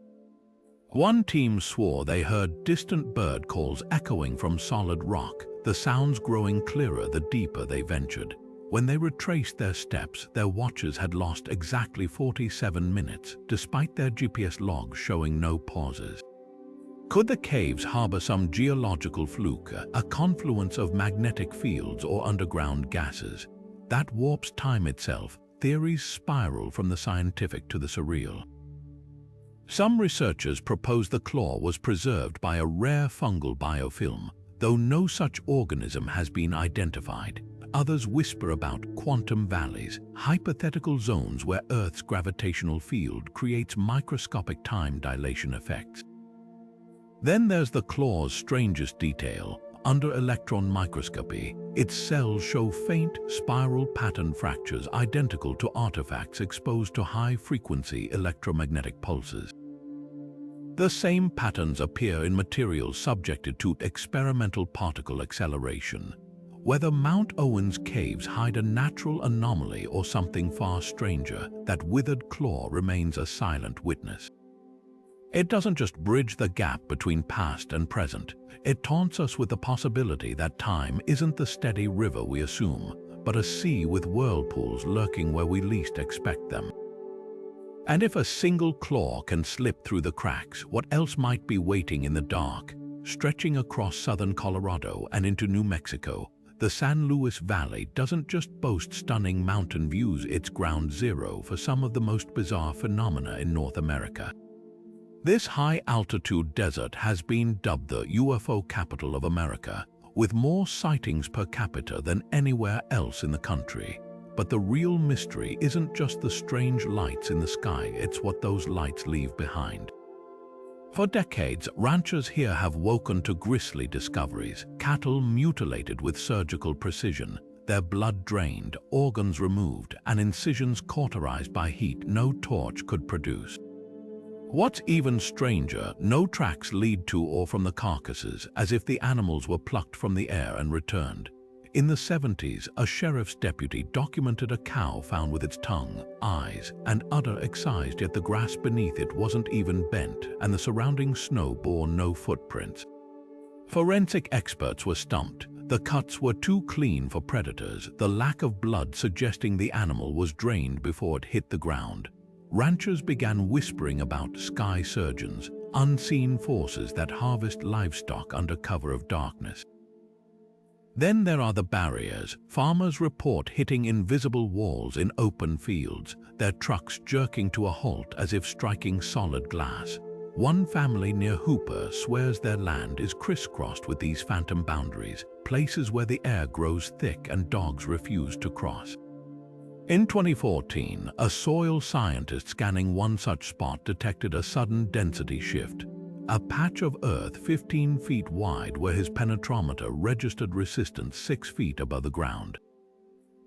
One team swore they heard distant bird calls echoing from solid rock, the sounds growing clearer the deeper they ventured. When they retraced their steps, their watches had lost exactly 47 minutes, despite their GPS logs showing no pauses. Could the caves harbor some geological fluke, a confluence of magnetic fields or underground gases? That warps time itself. Theories spiral from the scientific to the surreal. Some researchers propose the claw was preserved by a rare fungal biofilm, though no such organism has been identified. Others whisper about quantum valleys, hypothetical zones where Earth's gravitational field creates microscopic time dilation effects. Then there's the claw's strangest detail. Under electron microscopy, its cells show faint, spiral pattern fractures identical to artifacts exposed to high-frequency electromagnetic pulses. The same patterns appear in materials subjected to experimental particle acceleration. Whether Mount Owen's caves hide a natural anomaly or something far stranger, that withered claw remains a silent witness. It doesn't just bridge the gap between past and present, it taunts us with the possibility that time isn't the steady river we assume, but a sea with whirlpools lurking where we least expect them. And if a single claw can slip through the cracks, what else might be waiting in the dark? Stretching across southern Colorado and into New Mexico, the San Luis Valley doesn't just boast stunning mountain views, it's ground zero for some of the most bizarre phenomena in North America. This high-altitude desert has been dubbed the UFO capital of America, with more sightings per capita than anywhere else in the country. But the real mystery isn't just the strange lights in the sky, it's what those lights leave behind. For decades, ranchers here have woken to grisly discoveries: cattle mutilated with surgical precision, their blood drained, organs removed, and incisions cauterized by heat no torch could produce. What's even stranger, no tracks lead to or from the carcasses, as if the animals were plucked from the air and returned. In the 70s, a sheriff's deputy documented a cow found with its tongue, eyes, and udder excised, yet the grass beneath it wasn't even bent, and the surrounding snow bore no footprints. Forensic experts were stumped. The cuts were too clean for predators, the lack of blood suggesting the animal was drained before it hit the ground. Ranchers began whispering about sky surgeons, unseen forces that harvest livestock under cover of darkness. Then there are the barriers. Farmers report hitting invisible walls in open fields, their trucks jerking to a halt as if striking solid glass. One family near Hooper swears their land is crisscrossed with these phantom boundaries, places where the air grows thick and dogs refuse to cross. In 2014, a soil scientist scanning one such spot detected a sudden density shift, a patch of earth 15 feet wide where his penetrometer registered resistance 6 feet above the ground.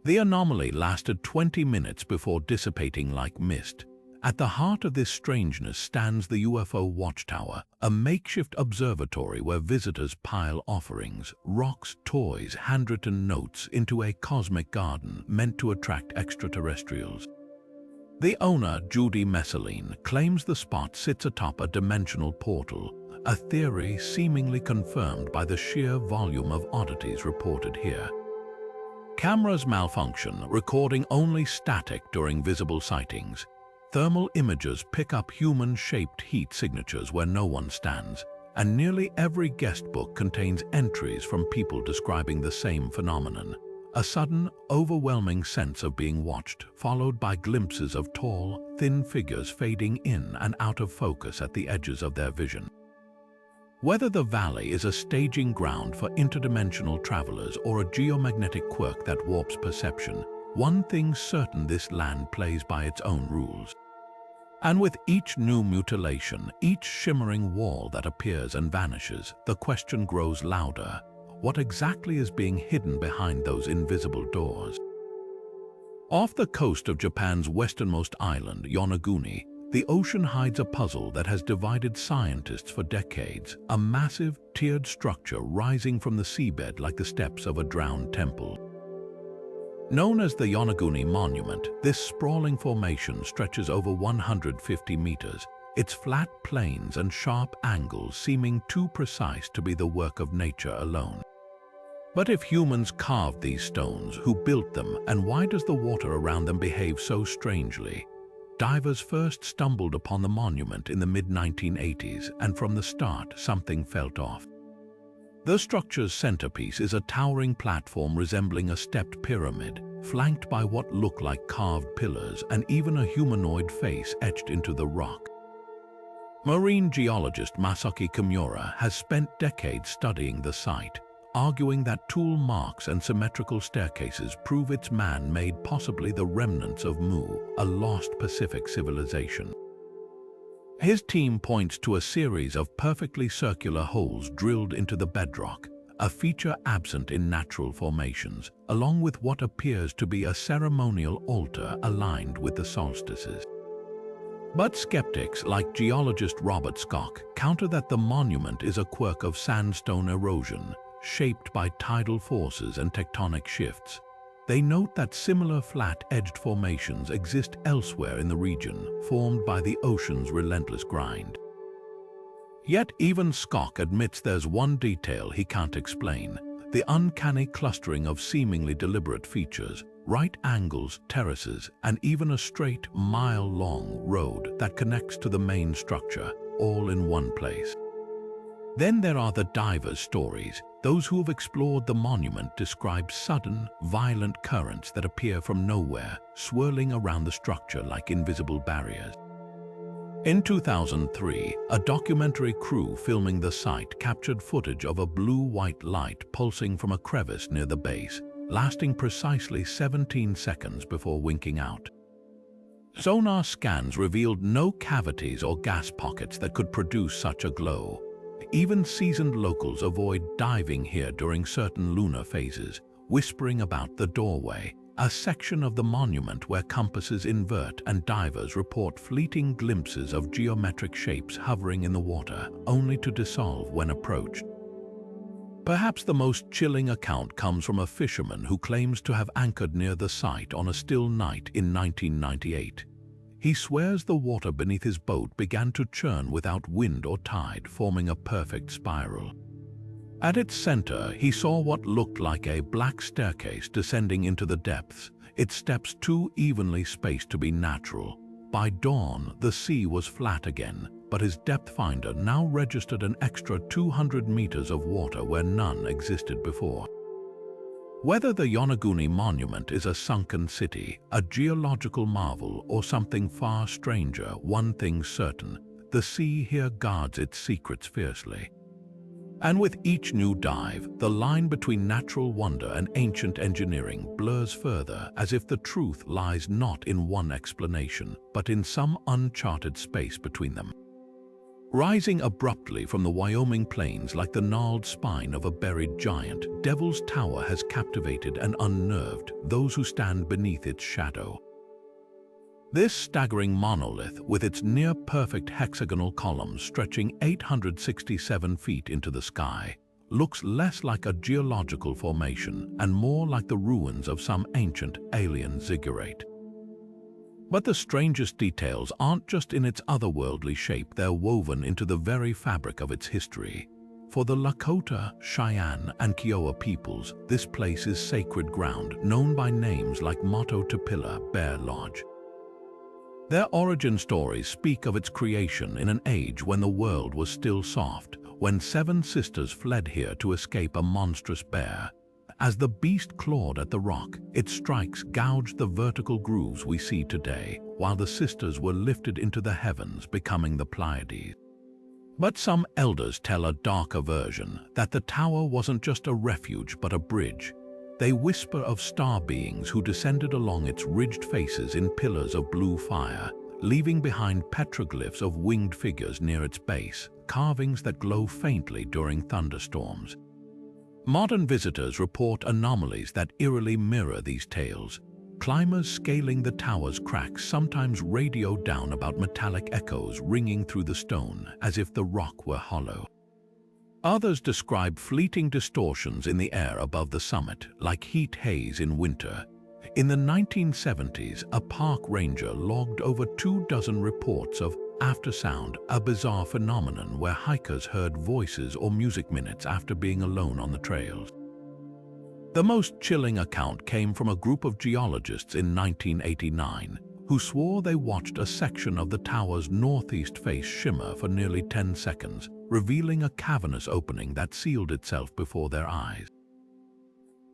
The anomaly lasted 20 minutes before dissipating like mist. At the heart of this strangeness stands the UFO Watchtower, a makeshift observatory where visitors pile offerings, rocks, toys, handwritten notes into a cosmic garden meant to attract extraterrestrials. The owner, Judy Messeline, claims the spot sits atop a dimensional portal, a theory seemingly confirmed by the sheer volume of oddities reported here. Cameras malfunction, recording only static during visible sightings. Thermal imagers pick up human-shaped heat signatures where no one stands, and nearly every guest book contains entries from people describing the same phenomenon. A sudden, overwhelming sense of being watched, followed by glimpses of tall, thin figures fading in and out of focus at the edges of their vision. Whether the valley is a staging ground for interdimensional travelers or a geomagnetic quirk that warps perception, one thing's certain: this land plays by its own rules. And with each new mutilation, each shimmering wall that appears and vanishes, the question grows louder: what exactly is being hidden behind those invisible doors? Off the coast of Japan's westernmost island, Yonaguni, the ocean hides a puzzle that has divided scientists for decades, a massive, tiered structure rising from the seabed like the steps of a drowned temple. Known as the Yonaguni Monument, this sprawling formation stretches over 150 meters, its flat plains and sharp angles seeming too precise to be the work of nature alone. But if humans carved these stones, who built them, and why does the water around them behave so strangely? Divers first stumbled upon the monument in the mid-1980s, and from the start, something felt off. The structure's centerpiece is a towering platform resembling a stepped pyramid, flanked by what look like carved pillars and even a humanoid face etched into the rock. Marine geologist Masaki Kimura has spent decades studying the site, arguing that tool marks and symmetrical staircases prove it's man-made, possibly the remnants of Mu, a lost Pacific civilization. His team points to a series of perfectly circular holes drilled into the bedrock, a feature absent in natural formations, along with what appears to be a ceremonial altar aligned with the solstices. But skeptics like geologist Robert Skock counter that the monument is a quirk of sandstone erosion, shaped by tidal forces and tectonic shifts. They note that similar flat-edged formations exist elsewhere in the region, formed by the ocean's relentless grind. Yet even Skock admits there's one detail he can't explain: the uncanny clustering of seemingly deliberate features, right angles, terraces, and even a straight, mile-long road that connects to the main structure, all in one place. Then there are the divers' stories. Those who have explored the monument describe sudden, violent currents that appear from nowhere, swirling around the structure like invisible barriers. In 2003, a documentary crew filming the site captured footage of a blue-white light pulsing from a crevice near the base, lasting precisely 17 seconds before winking out. Sonar scans revealed no cavities or gas pockets that could produce such a glow. Even seasoned locals avoid diving here during certain lunar phases, whispering about the doorway, a section of the monument where compasses invert and divers report fleeting glimpses of geometric shapes hovering in the water, only to dissolve when approached. Perhaps the most chilling account comes from a fisherman who claims to have anchored near the site on a still night in 1998. He swears the water beneath his boat began to churn without wind or tide, forming a perfect spiral. At its center, he saw what looked like a black staircase descending into the depths, its steps too evenly spaced to be natural. By dawn, the sea was flat again, but his depth finder now registered an extra 200 meters of water where none existed before. Whether the Yonaguni Monument is a sunken city, a geological marvel, or something far stranger, one thing's certain: the sea here guards its secrets fiercely. And with each new dive, the line between natural wonder and ancient engineering blurs further, as if the truth lies not in one explanation, but in some uncharted space between them. Rising abruptly from the Wyoming plains like the gnarled spine of a buried giant, Devil's Tower has captivated and unnerved those who stand beneath its shadow. This staggering monolith, with its near-perfect hexagonal columns stretching 867 feet into the sky, looks less like a geological formation and more like the ruins of some ancient alien ziggurat. But the strangest details aren't just in its otherworldly shape, they're woven into the very fabric of its history. For the Lakota, Cheyenne, and Kiowa peoples, this place is sacred ground, known by names like Moto Topila, Bear Lodge. Their origin stories speak of its creation in an age when the world was still soft, when 7 sisters fled here to escape a monstrous bear. As the beast clawed at the rock, its strikes gouged the vertical grooves we see today, while the sisters were lifted into the heavens, becoming the Pleiades. But some elders tell a darker version, that the tower wasn't just a refuge but a bridge. They whisper of star beings who descended along its ridged faces in pillars of blue fire, leaving behind petroglyphs of winged figures near its base, carvings that glow faintly during thunderstorms. Modern visitors report anomalies that eerily mirror these tales. Climbers scaling the tower's cracks sometimes radio down about metallic echoes ringing through the stone as if the rock were hollow. Others describe fleeting distortions in the air above the summit, like heat haze in winter. In the 1970s, a park ranger logged over 24 reports of aftersound, a bizarre phenomenon where hikers heard voices or music minutes after being alone on the trails. The most chilling account came from a group of geologists in 1989 who swore they watched a section of the tower's northeast face shimmer for nearly 10 seconds, revealing a cavernous opening that sealed itself before their eyes.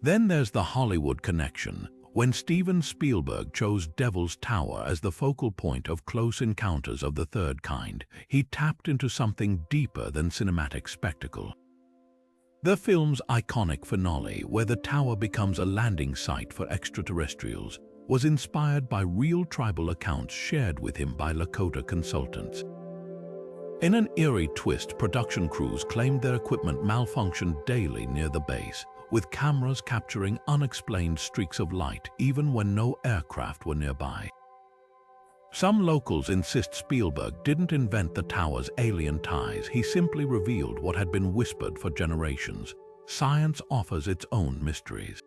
Then there's the Hollywood connection. When Steven Spielberg chose Devil's Tower as the focal point of Close Encounters of the Third Kind, he tapped into something deeper than cinematic spectacle. The film's iconic finale, where the tower becomes a landing site for extraterrestrials, was inspired by real tribal accounts shared with him by Lakota consultants. In an eerie twist, production crews claimed their equipment malfunctioned daily near the base, with cameras capturing unexplained streaks of light even when no aircraft were nearby. Some locals insist Spielberg didn't invent the tower's alien ties, he simply revealed what had been whispered for generations. Science offers its own mysteries.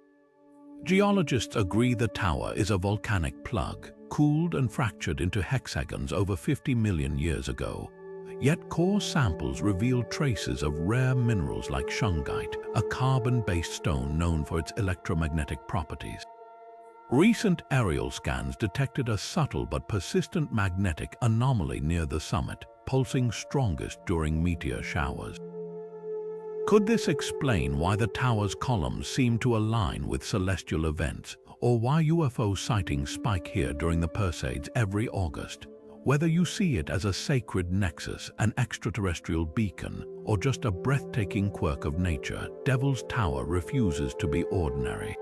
Geologists agree the tower is a volcanic plug, cooled and fractured into hexagons over 50 million years ago. Yet core samples reveal traces of rare minerals like shungite, a carbon-based stone known for its electromagnetic properties. Recent aerial scans detected a subtle but persistent magnetic anomaly near the summit, pulsing strongest during meteor showers. Could this explain why the tower's columns seem to align with celestial events, or why UFO sightings spike here during the Perseids every August? Whether you see it as a sacred nexus, an extraterrestrial beacon, or just a breathtaking quirk of nature, Devil's Tower refuses to be ordinary.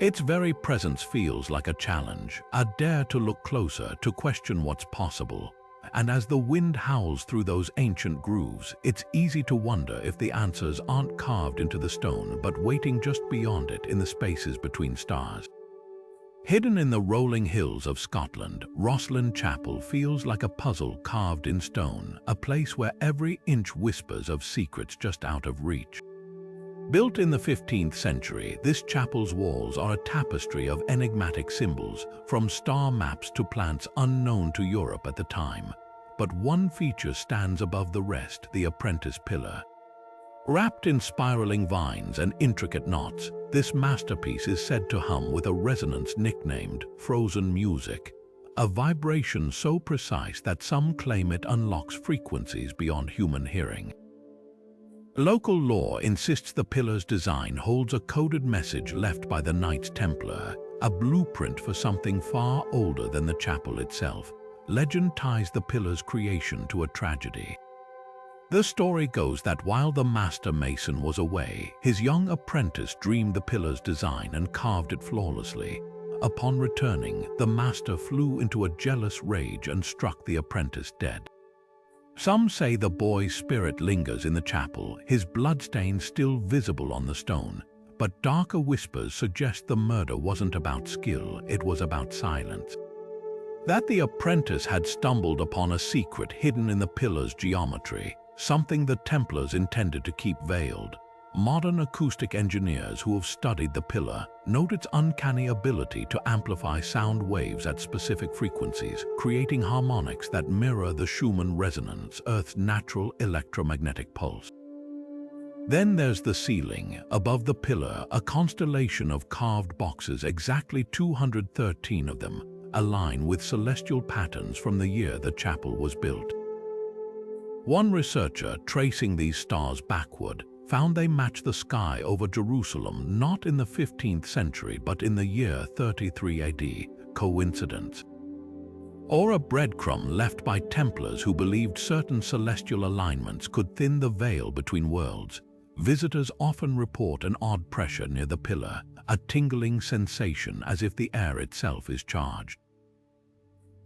Its very presence feels like a challenge, a dare to look closer, to question what's possible. And as the wind howls through those ancient grooves, it's easy to wonder if the answers aren't carved into the stone but waiting just beyond it in the spaces between stars. Hidden in the rolling hills of Scotland, Rosslyn Chapel feels like a puzzle carved in stone, a place where every inch whispers of secrets just out of reach. Built in the 15th century, this chapel's walls are a tapestry of enigmatic symbols, from star maps to plants unknown to Europe at the time. But one feature stands above the rest: the apprentice pillar. Wrapped in spiraling vines and intricate knots, this masterpiece is said to hum with a resonance nicknamed frozen music, a vibration so precise that some claim it unlocks frequencies beyond human hearing. Local lore insists the pillar's design holds a coded message left by the Knights Templar, a blueprint for something far older than the chapel itself. Legend ties the pillar's creation to a tragedy. The story goes that while the master mason was away, his young apprentice dreamed the pillar's design and carved it flawlessly. Upon returning, the master flew into a jealous rage and struck the apprentice dead. Some say the boy's spirit lingers in the chapel, his bloodstains still visible on the stone, but darker whispers suggest the murder wasn't about skill, it was about silence. That the apprentice had stumbled upon a secret hidden in the pillar's geometry, something the Templars intended to keep veiled. Modern acoustic engineers who have studied the pillar note its uncanny ability to amplify sound waves at specific frequencies, creating harmonics that mirror the Schumann resonance, Earth's natural electromagnetic pulse. Then there's the ceiling. Above the pillar, a constellation of carved boxes, exactly 213 of them, align with celestial patterns from the year the chapel was built. One researcher, tracing these stars backward, found they match the sky over Jerusalem not in the 15th century but in the year 33 AD. Coincidence? or a breadcrumb left by Templars who believed certain celestial alignments could thin the veil between worlds. Visitors often report an odd pressure near the pillar, a tingling sensation as if the air itself is charged.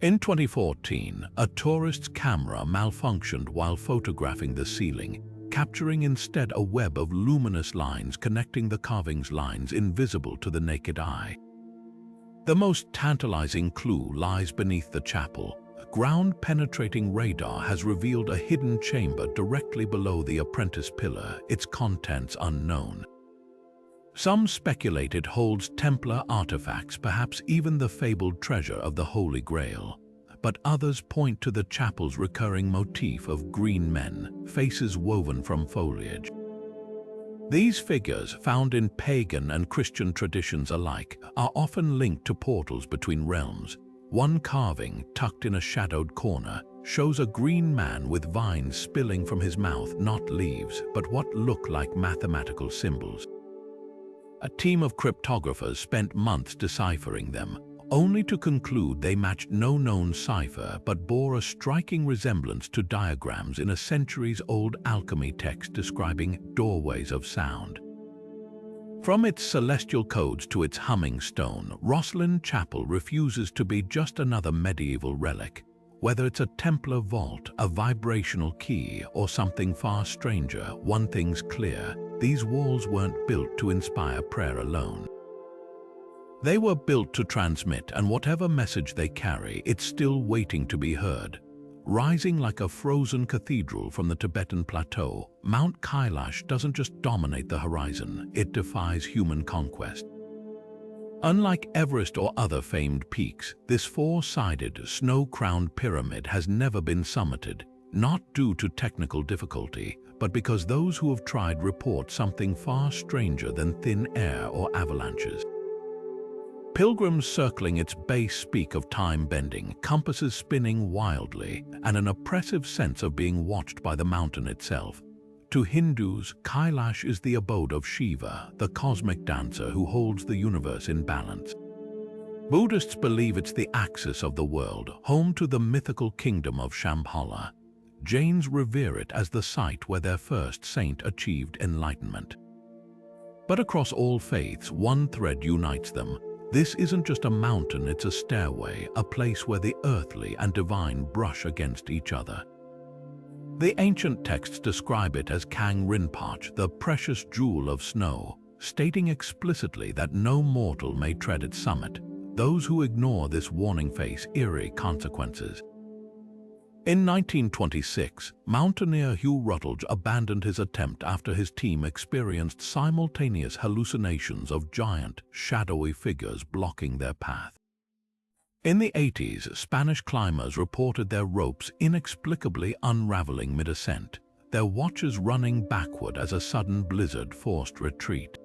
In 2014, a tourist's camera malfunctioned while photographing the ceiling, capturing instead a web of luminous lines connecting the carvings, lines invisible to the naked eye. The most tantalizing clue lies beneath the chapel. Ground-penetrating radar has revealed a hidden chamber directly below the apprentice pillar, its contents unknown. Some speculate it holds Templar artifacts, perhaps even the fabled treasure of the Holy Grail. But others point to the chapel's recurring motif of green men, faces woven from foliage. These figures, found in pagan and Christian traditions alike, are often linked to portals between realms. One carving, tucked in a shadowed corner, shows a green man with vines spilling from his mouth, not leaves, but what look like mathematical symbols. A team of cryptographers spent months deciphering them, only to conclude they matched no known cipher but bore a striking resemblance to diagrams in a centuries-old alchemy text describing doorways of sound. From its celestial codes to its humming stone, Rosslyn Chapel refuses to be just another medieval relic. Whether it's a Templar vault, a vibrational key, or something far stranger, one thing's clear: these walls weren't built to inspire prayer alone. They were built to transmit, and whatever message they carry, it's still waiting to be heard. Rising like a frozen cathedral from the Tibetan plateau, Mount Kailash doesn't just dominate the horizon, it defies human conquest. Unlike Everest or other famed peaks, this four-sided, snow-crowned pyramid has never been summited, not due to technical difficulty, but because those who have tried report something far stranger than thin air or avalanches. Pilgrims circling its base speak of time bending, compasses spinning wildly, and an oppressive sense of being watched by the mountain itself. To Hindus, Kailash is the abode of Shiva, the cosmic dancer who holds the universe in balance. Buddhists believe it's the axis of the world, home to the mythical kingdom of Shambhala. Jains revere it as the site where their first saint achieved enlightenment. But across all faiths, one thread unites them. This isn't just a mountain, it's a stairway, a place where the earthly and divine brush against each other. The ancient texts describe it as Kang Rinpoche, the precious jewel of snow, stating explicitly that no mortal may tread its summit. Those who ignore this warning face eerie consequences. In 1926, mountaineer Hugh Rutledge abandoned his attempt after his team experienced simultaneous hallucinations of giant, shadowy figures blocking their path. In the 80s, Spanish climbers reported their ropes inexplicably unraveling mid-ascent, their watches running backward as a sudden blizzard forced retreat.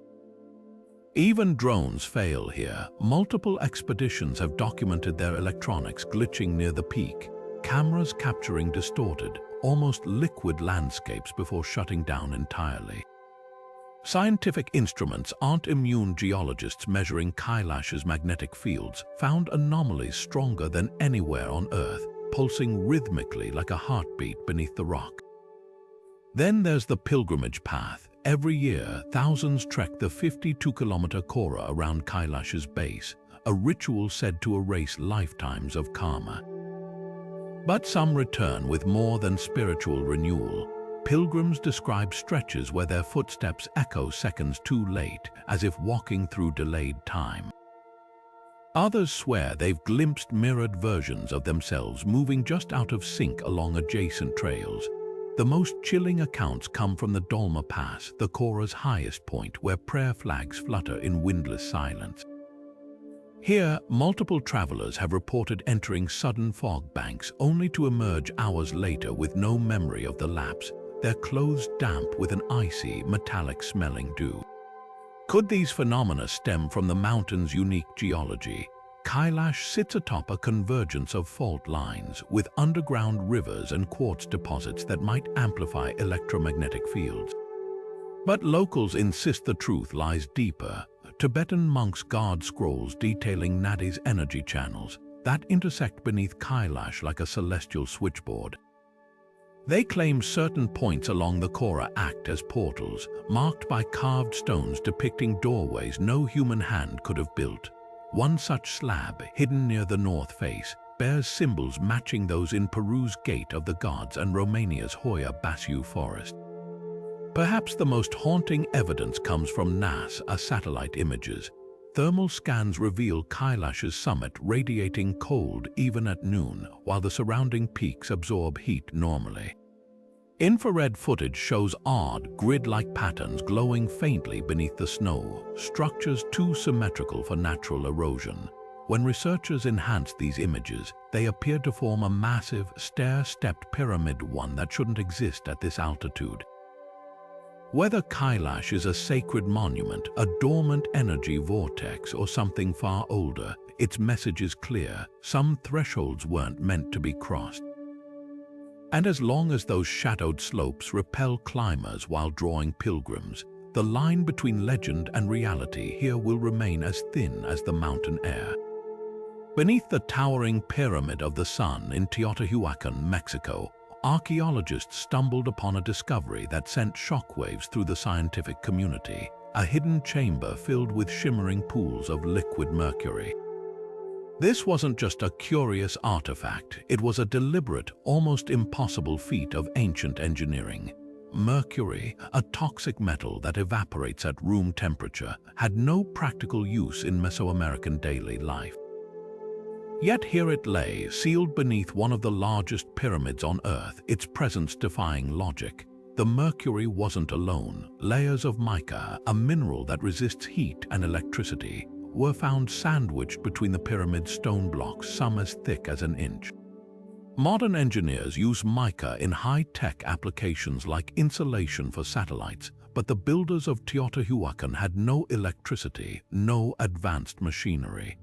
Even drones fail here. Multiple expeditions have documented their electronics glitching near the peak, cameras capturing distorted, almost liquid landscapes before shutting down entirely. Scientific instruments aren't immune. Geologists measuring Kailash's magnetic fields found anomalies stronger than anywhere on Earth, pulsing rhythmically like a heartbeat beneath the rock. Then there's the pilgrimage path. Every year, thousands trek the 52-kilometer Kora around Kailash's base, a ritual said to erase lifetimes of karma. But some return with more than spiritual renewal. Pilgrims describe stretches where their footsteps echo seconds too late, as if walking through delayed time. Others swear they've glimpsed mirrored versions of themselves moving just out of sync along adjacent trails. The most chilling accounts come from the Dolma Pass, the Kora's highest point, where prayer flags flutter in windless silence. Here, multiple travelers have reported entering sudden fog banks only to emerge hours later with no memory of the lapse, their clothes damp with an icy, metallic-smelling dew. Could these phenomena stem from the mountain's unique geology? Kailash sits atop a convergence of fault lines, with underground rivers and quartz deposits that might amplify electromagnetic fields. But locals insist the truth lies deeper. Tibetan monks guard scrolls detailing Nadi's energy channels, that intersect beneath Kailash like a celestial switchboard. They claim certain points along the Kora act as portals, marked by carved stones depicting doorways no human hand could have built. One such slab, hidden near the north face, bears symbols matching those in Peru's Gate of the Gods and Romania's Hoia Baciu Forest. Perhaps the most haunting evidence comes from NASA satellite images. Thermal scans reveal Kailash's summit radiating cold even at noon, while the surrounding peaks absorb heat normally. Infrared footage shows odd, grid-like patterns glowing faintly beneath the snow, structures too symmetrical for natural erosion. When researchers enhanced these images, they appeared to form a massive, stair-stepped pyramid, one that shouldn't exist at this altitude. Whether Kailash is a sacred monument, a dormant energy vortex, or something far older, its message is clear: some thresholds weren't meant to be crossed. And as long as those shadowed slopes repel climbers while drawing pilgrims, the line between legend and reality here will remain as thin as the mountain air. Beneath the towering Pyramid of the Sun in Teotihuacan, Mexico, archaeologists stumbled upon a discovery that sent shockwaves through the scientific community: a hidden chamber filled with shimmering pools of liquid mercury. This wasn't just a curious artifact, it was a deliberate, almost impossible feat of ancient engineering. Mercury, a toxic metal that evaporates at room temperature, had no practical use in Mesoamerican daily life. Yet here it lay, sealed beneath one of the largest pyramids on Earth, its presence defying logic. The mercury wasn't alone. Layers of mica, a mineral that resists heat and electricity, were found sandwiched between the pyramid's stone blocks, some as thick as an inch. Modern engineers use mica in high-tech applications like insulation for satellites, but the builders of Teotihuacan had no electricity, no advanced machinery.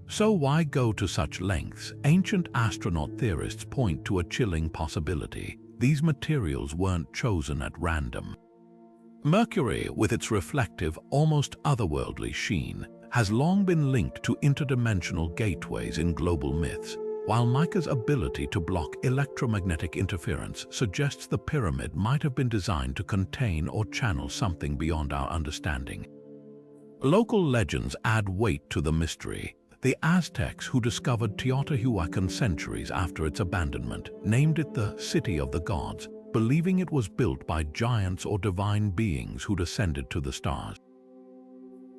So why go to such lengths? Ancient astronaut theorists point to a chilling possibility: these materials weren't chosen at random. Mercury, with its reflective, almost otherworldly sheen, has long been linked to interdimensional gateways in global myths, while mica's ability to block electromagnetic interference suggests the pyramid might have been designed to contain or channel something beyond our understanding. Local legends add weight to the mystery. The Aztecs, who discovered Teotihuacan centuries after its abandonment, named it the City of the Gods, believing it was built by giants or divine beings who'd ascended to the stars.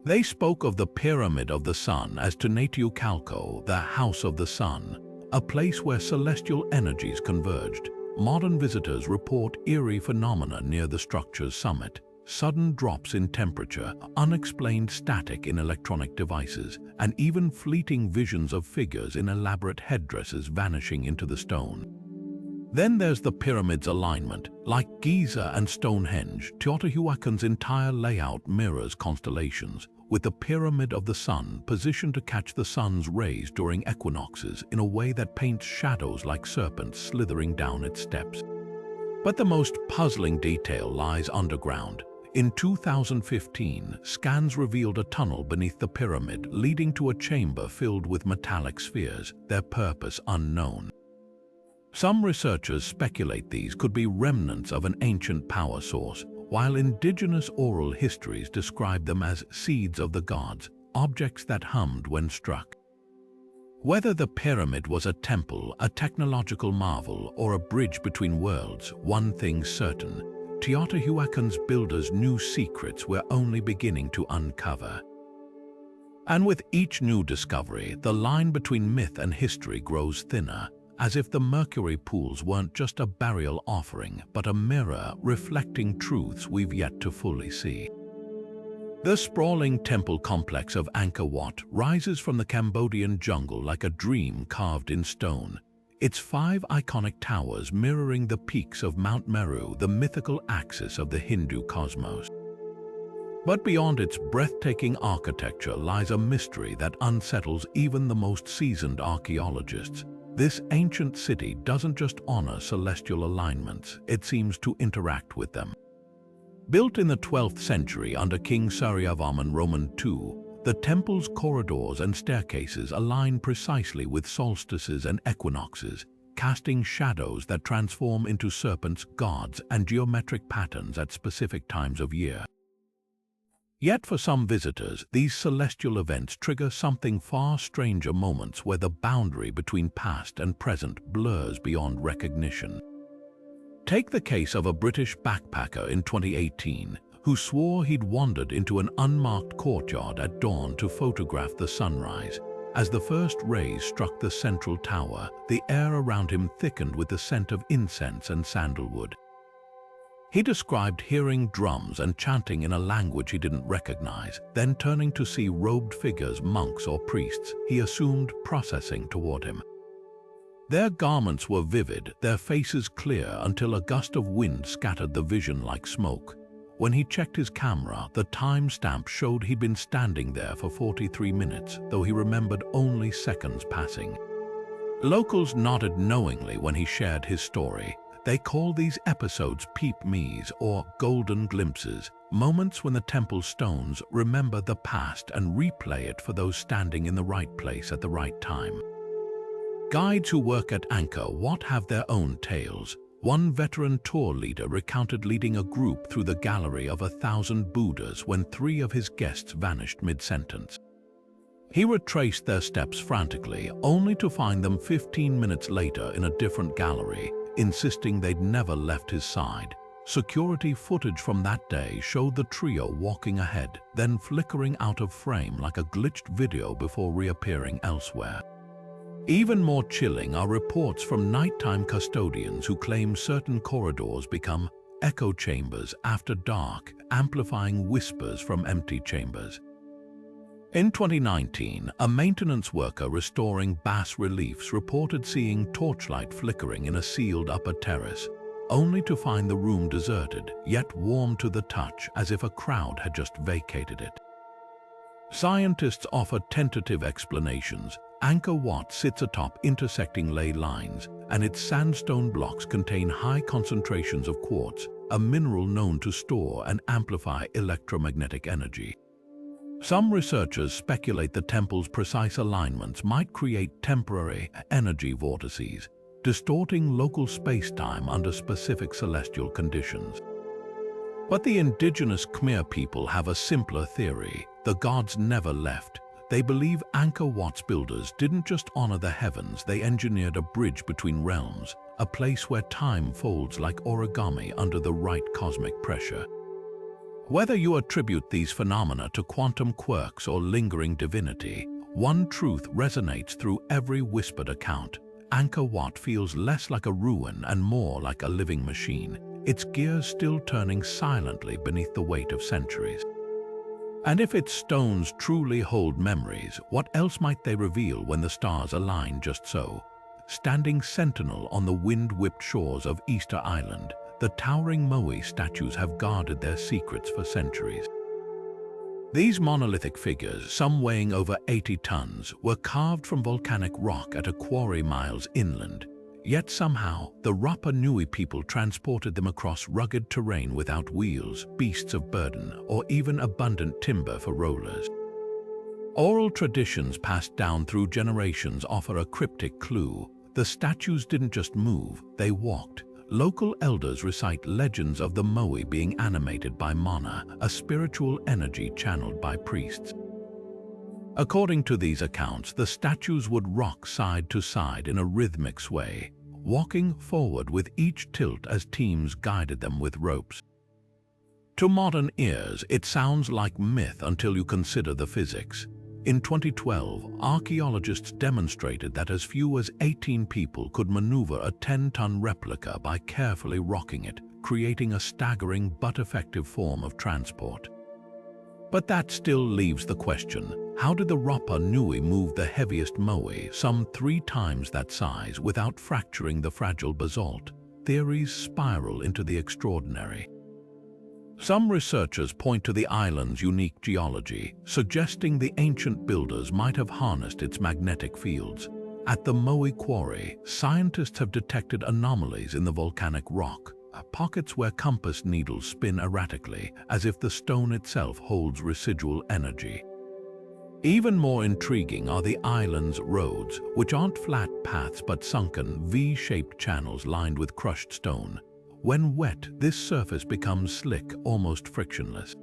They spoke of the Pyramid of the Sun as Teotihuacan, the House of the Sun, a place where celestial energies converged. Modern visitors report eerie phenomena near the structure's summit: sudden drops in temperature, unexplained static in electronic devices, and even fleeting visions of figures in elaborate headdresses vanishing into the stone. Then there's the pyramid's alignment. Like Giza and Stonehenge, Teotihuacan's entire layout mirrors constellations, with the Pyramid of the Sun positioned to catch the sun's rays during equinoxes in a way that paints shadows like serpents slithering down its steps. But the most puzzling detail lies underground. In 2015, scans revealed a tunnel beneath the pyramid leading to a chamber filled with metallic spheres, their purpose unknown. Some researchers speculate these could be remnants of an ancient power source, while indigenous oral histories describe them as seeds of the gods, objects that hummed when struck. Whether the pyramid was a temple, a technological marvel, or a bridge between worlds, one thing's certain: Teotihuacan's builders knew secrets we're only beginning to uncover. And with each new discovery, the line between myth and history grows thinner, as if the mercury pools weren't just a burial offering, but a mirror reflecting truths we've yet to fully see. The sprawling temple complex of Angkor Wat rises from the Cambodian jungle like a dream carved in stone, its 5 iconic towers mirroring the peaks of Mount Meru, the mythical axis of the Hindu cosmos. But beyond its breathtaking architecture lies a mystery that unsettles even the most seasoned archaeologists. This ancient city doesn't just honor celestial alignments, it seems to interact with them. Built in the 12th century under King Suryavarman II, The temple's corridors and staircases align precisely with solstices and equinoxes, casting shadows that transform into serpents, gods, and geometric patterns at specific times of year. Yet for some visitors, these celestial events trigger something far stranger, moments where the boundary between past and present blurs beyond recognition. Take the case of a British backpacker in 2018 who swore he'd wandered into an unmarked courtyard at dawn to photograph the sunrise. As the first rays struck the central tower, the air around him thickened with the scent of incense and sandalwood. He described hearing drums and chanting in a language he didn't recognize, then turning to see robed figures, monks or priests he assumed processing toward him. Their garments were vivid, their faces clear, until a gust of wind scattered the vision like smoke. When he checked his camera, the timestamp showed he'd been standing there for 43 minutes, though he remembered only seconds passing. Locals nodded knowingly when he shared his story. They call these episodes peep-me's or golden glimpses, moments when the temple stones remember the past and replay it for those standing in the right place at the right time. Guides who work at Angkor Wat have their own tales. One veteran tour leader recounted leading a group through the gallery of 1,000 Buddhas when 3 of his guests vanished mid-sentence. He retraced their steps frantically, only to find them 15 minutes later in a different gallery, insisting they'd never left his side. Security footage from that day showed the trio walking ahead, then flickering out of frame like a glitched video before reappearing elsewhere. Even more chilling are reports from nighttime custodians who claim certain corridors become echo chambers after dark, amplifying whispers from empty chambers. In 2019, a maintenance worker restoring bas-reliefs reported seeing torchlight flickering in a sealed upper terrace, only to find the room deserted, yet warm to the touch as if a crowd had just vacated it. Scientists offer tentative explanations. Angkor Wat sits atop intersecting ley lines, and its sandstone blocks contain high concentrations of quartz, a mineral known to store and amplify electromagnetic energy. Some researchers speculate the temple's precise alignments might create temporary energy vortices, distorting local space-time under specific celestial conditions. But the indigenous Khmer people have a simpler theory. The gods never left. They believe Angkor Wat's builders didn't just honor the heavens, they engineered a bridge between realms, a place where time folds like origami under the right cosmic pressure. Whether you attribute these phenomena to quantum quirks or lingering divinity, one truth resonates through every whispered account. Angkor Wat feels less like a ruin and more like a living machine, its gears still turning silently beneath the weight of centuries. And if its stones truly hold memories, what else might they reveal when the stars align just so? Standing sentinel on the wind-whipped shores of Easter Island, the towering Moai statues have guarded their secrets for centuries. These monolithic figures, some weighing over 80 tons, were carved from volcanic rock at a quarry miles inland. Yet somehow, the Rapa Nui people transported them across rugged terrain without wheels, beasts of burden, or even abundant timber for rollers. Oral traditions passed down through generations offer a cryptic clue. The statues didn't just move, they walked. Local elders recite legends of the Moai being animated by mana, a spiritual energy channeled by priests. According to these accounts, the statues would rock side to side in a rhythmic sway, walking forward with each tilt as teams guided them with ropes. To modern ears, it sounds like myth until you consider the physics. In 2012, archaeologists demonstrated that as few as 18 people could maneuver a 10-ton replica by carefully rocking it, creating a staggering but effective form of transport. But that still leaves the question, how did the Rapa Nui move the heaviest Moai, some 3 times that size, without fracturing the fragile basalt? Theories spiral into the extraordinary. Some researchers point to the island's unique geology, suggesting the ancient builders might have harnessed its magnetic fields. At the Moai Quarry, scientists have detected anomalies in the volcanic rock, pockets where compass needles spin erratically, as if the stone itself holds residual energy. Even more intriguing are the island's roads, which aren't flat paths but sunken, V-shaped channels lined with crushed stone. When wet, this surface becomes slick, almost frictionless.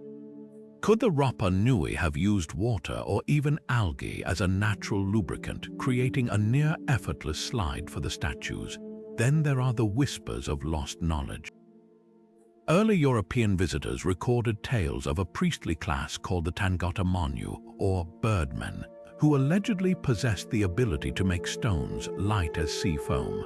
Could the Rapa Nui have used water or even algae as a natural lubricant, creating a near-effortless slide for the statues? Then there are the whispers of lost knowledge. Early European visitors recorded tales of a priestly class called the Tangata Manu, or birdmen, who allegedly possessed the ability to make stones light as sea foam.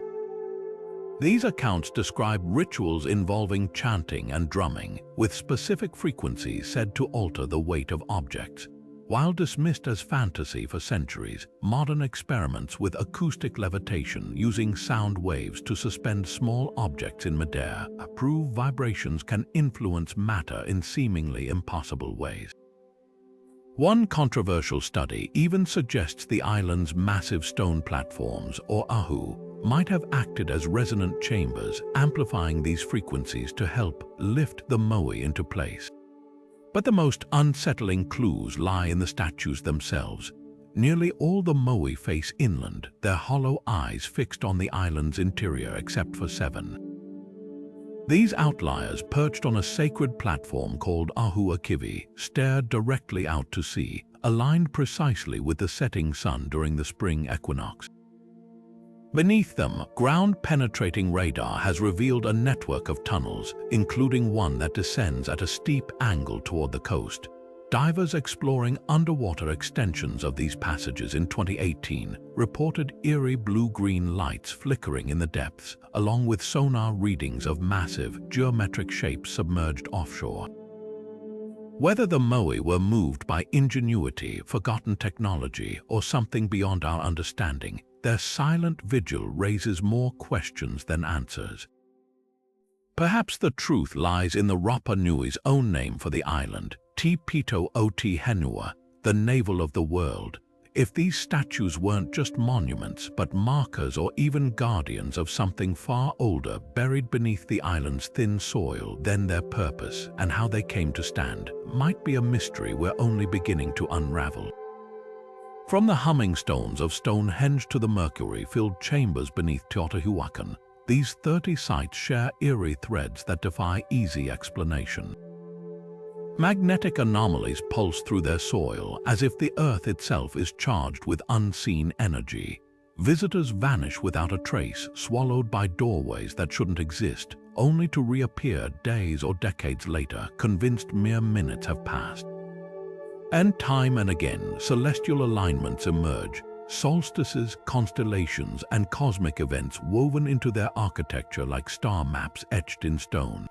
These accounts describe rituals involving chanting and drumming, with specific frequencies said to alter the weight of objects. While dismissed as fantasy for centuries, modern experiments with acoustic levitation using sound waves to suspend small objects in midair prove vibrations can influence matter in seemingly impossible ways. One controversial study even suggests the island's massive stone platforms, or ahu, might have acted as resonant chambers, amplifying these frequencies to help lift the moai into place. But the most unsettling clues lie in the statues themselves. Nearly all the moai face inland, their hollow eyes fixed on the island's interior except for 7. These outliers, perched on a sacred platform called Ahu Akivi, stare directly out to sea, aligned precisely with the setting sun during the spring equinox. Beneath them, ground-penetrating radar has revealed a network of tunnels, including one that descends at a steep angle toward the coast. Divers exploring underwater extensions of these passages in 2018 reported eerie blue-green lights flickering in the depths, along with sonar readings of massive, geometric shapes submerged offshore. Whether the moai were moved by ingenuity, forgotten technology, or something beyond our understanding, their silent vigil raises more questions than answers. Perhaps the truth lies in the Rapa Nui's own name for the island, Te Pito o Te Henua, the navel of the world. If these statues weren't just monuments, but markers or even guardians of something far older buried beneath the island's thin soil, then their purpose and how they came to stand might be a mystery we're only beginning to unravel. From the humming stones of Stonehenge to the mercury-filled chambers beneath Teotihuacan, these 30 sites share eerie threads that defy easy explanation. Magnetic anomalies pulse through their soil as if the earth itself is charged with unseen energy. Visitors vanish without a trace, swallowed by doorways that shouldn't exist, only to reappear days or decades later, convinced mere minutes have passed. And time and again, celestial alignments emerge, solstices, constellations, and cosmic events woven into their architecture like star maps etched in stone.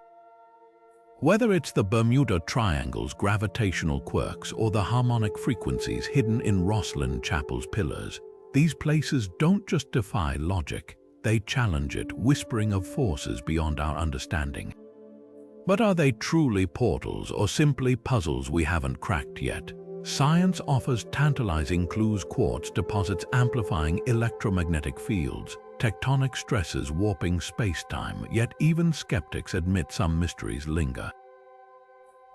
Whether it's the Bermuda Triangle's gravitational quirks or the harmonic frequencies hidden in Rosslyn Chapel's pillars, these places don't just defy logic, they challenge it, whispering of forces beyond our understanding. But are they truly portals or simply puzzles we haven't cracked yet? Science offers tantalizing clues: quartz deposits amplifying electromagnetic fields, tectonic stresses warping space-time, yet even skeptics admit some mysteries linger.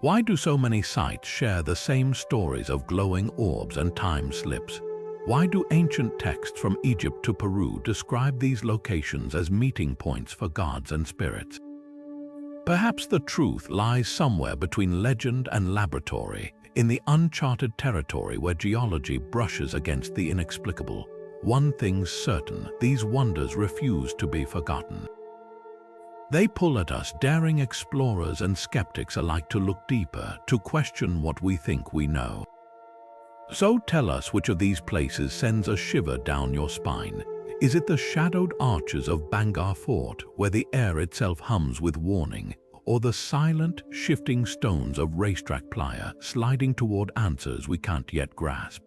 Why do so many sites share the same stories of glowing orbs and time slips? Why do ancient texts from Egypt to Peru describe these locations as meeting points for gods and spirits? Perhaps the truth lies somewhere between legend and laboratory, in the uncharted territory where geology brushes against the inexplicable. One thing's certain: these wonders refuse to be forgotten. They pull at us, daring explorers and skeptics alike to look deeper, to question what we think we know. So tell us, which of these places sends a shiver down your spine? Is it the shadowed arches of Bangar Fort, where the air itself hums with warning, or the silent, shifting stones of Racetrack Playa, sliding toward answers we can't yet grasp?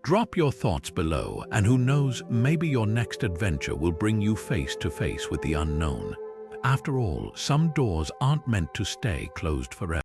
Drop your thoughts below, and who knows, maybe your next adventure will bring you face to face with the unknown. After all, some doors aren't meant to stay closed forever.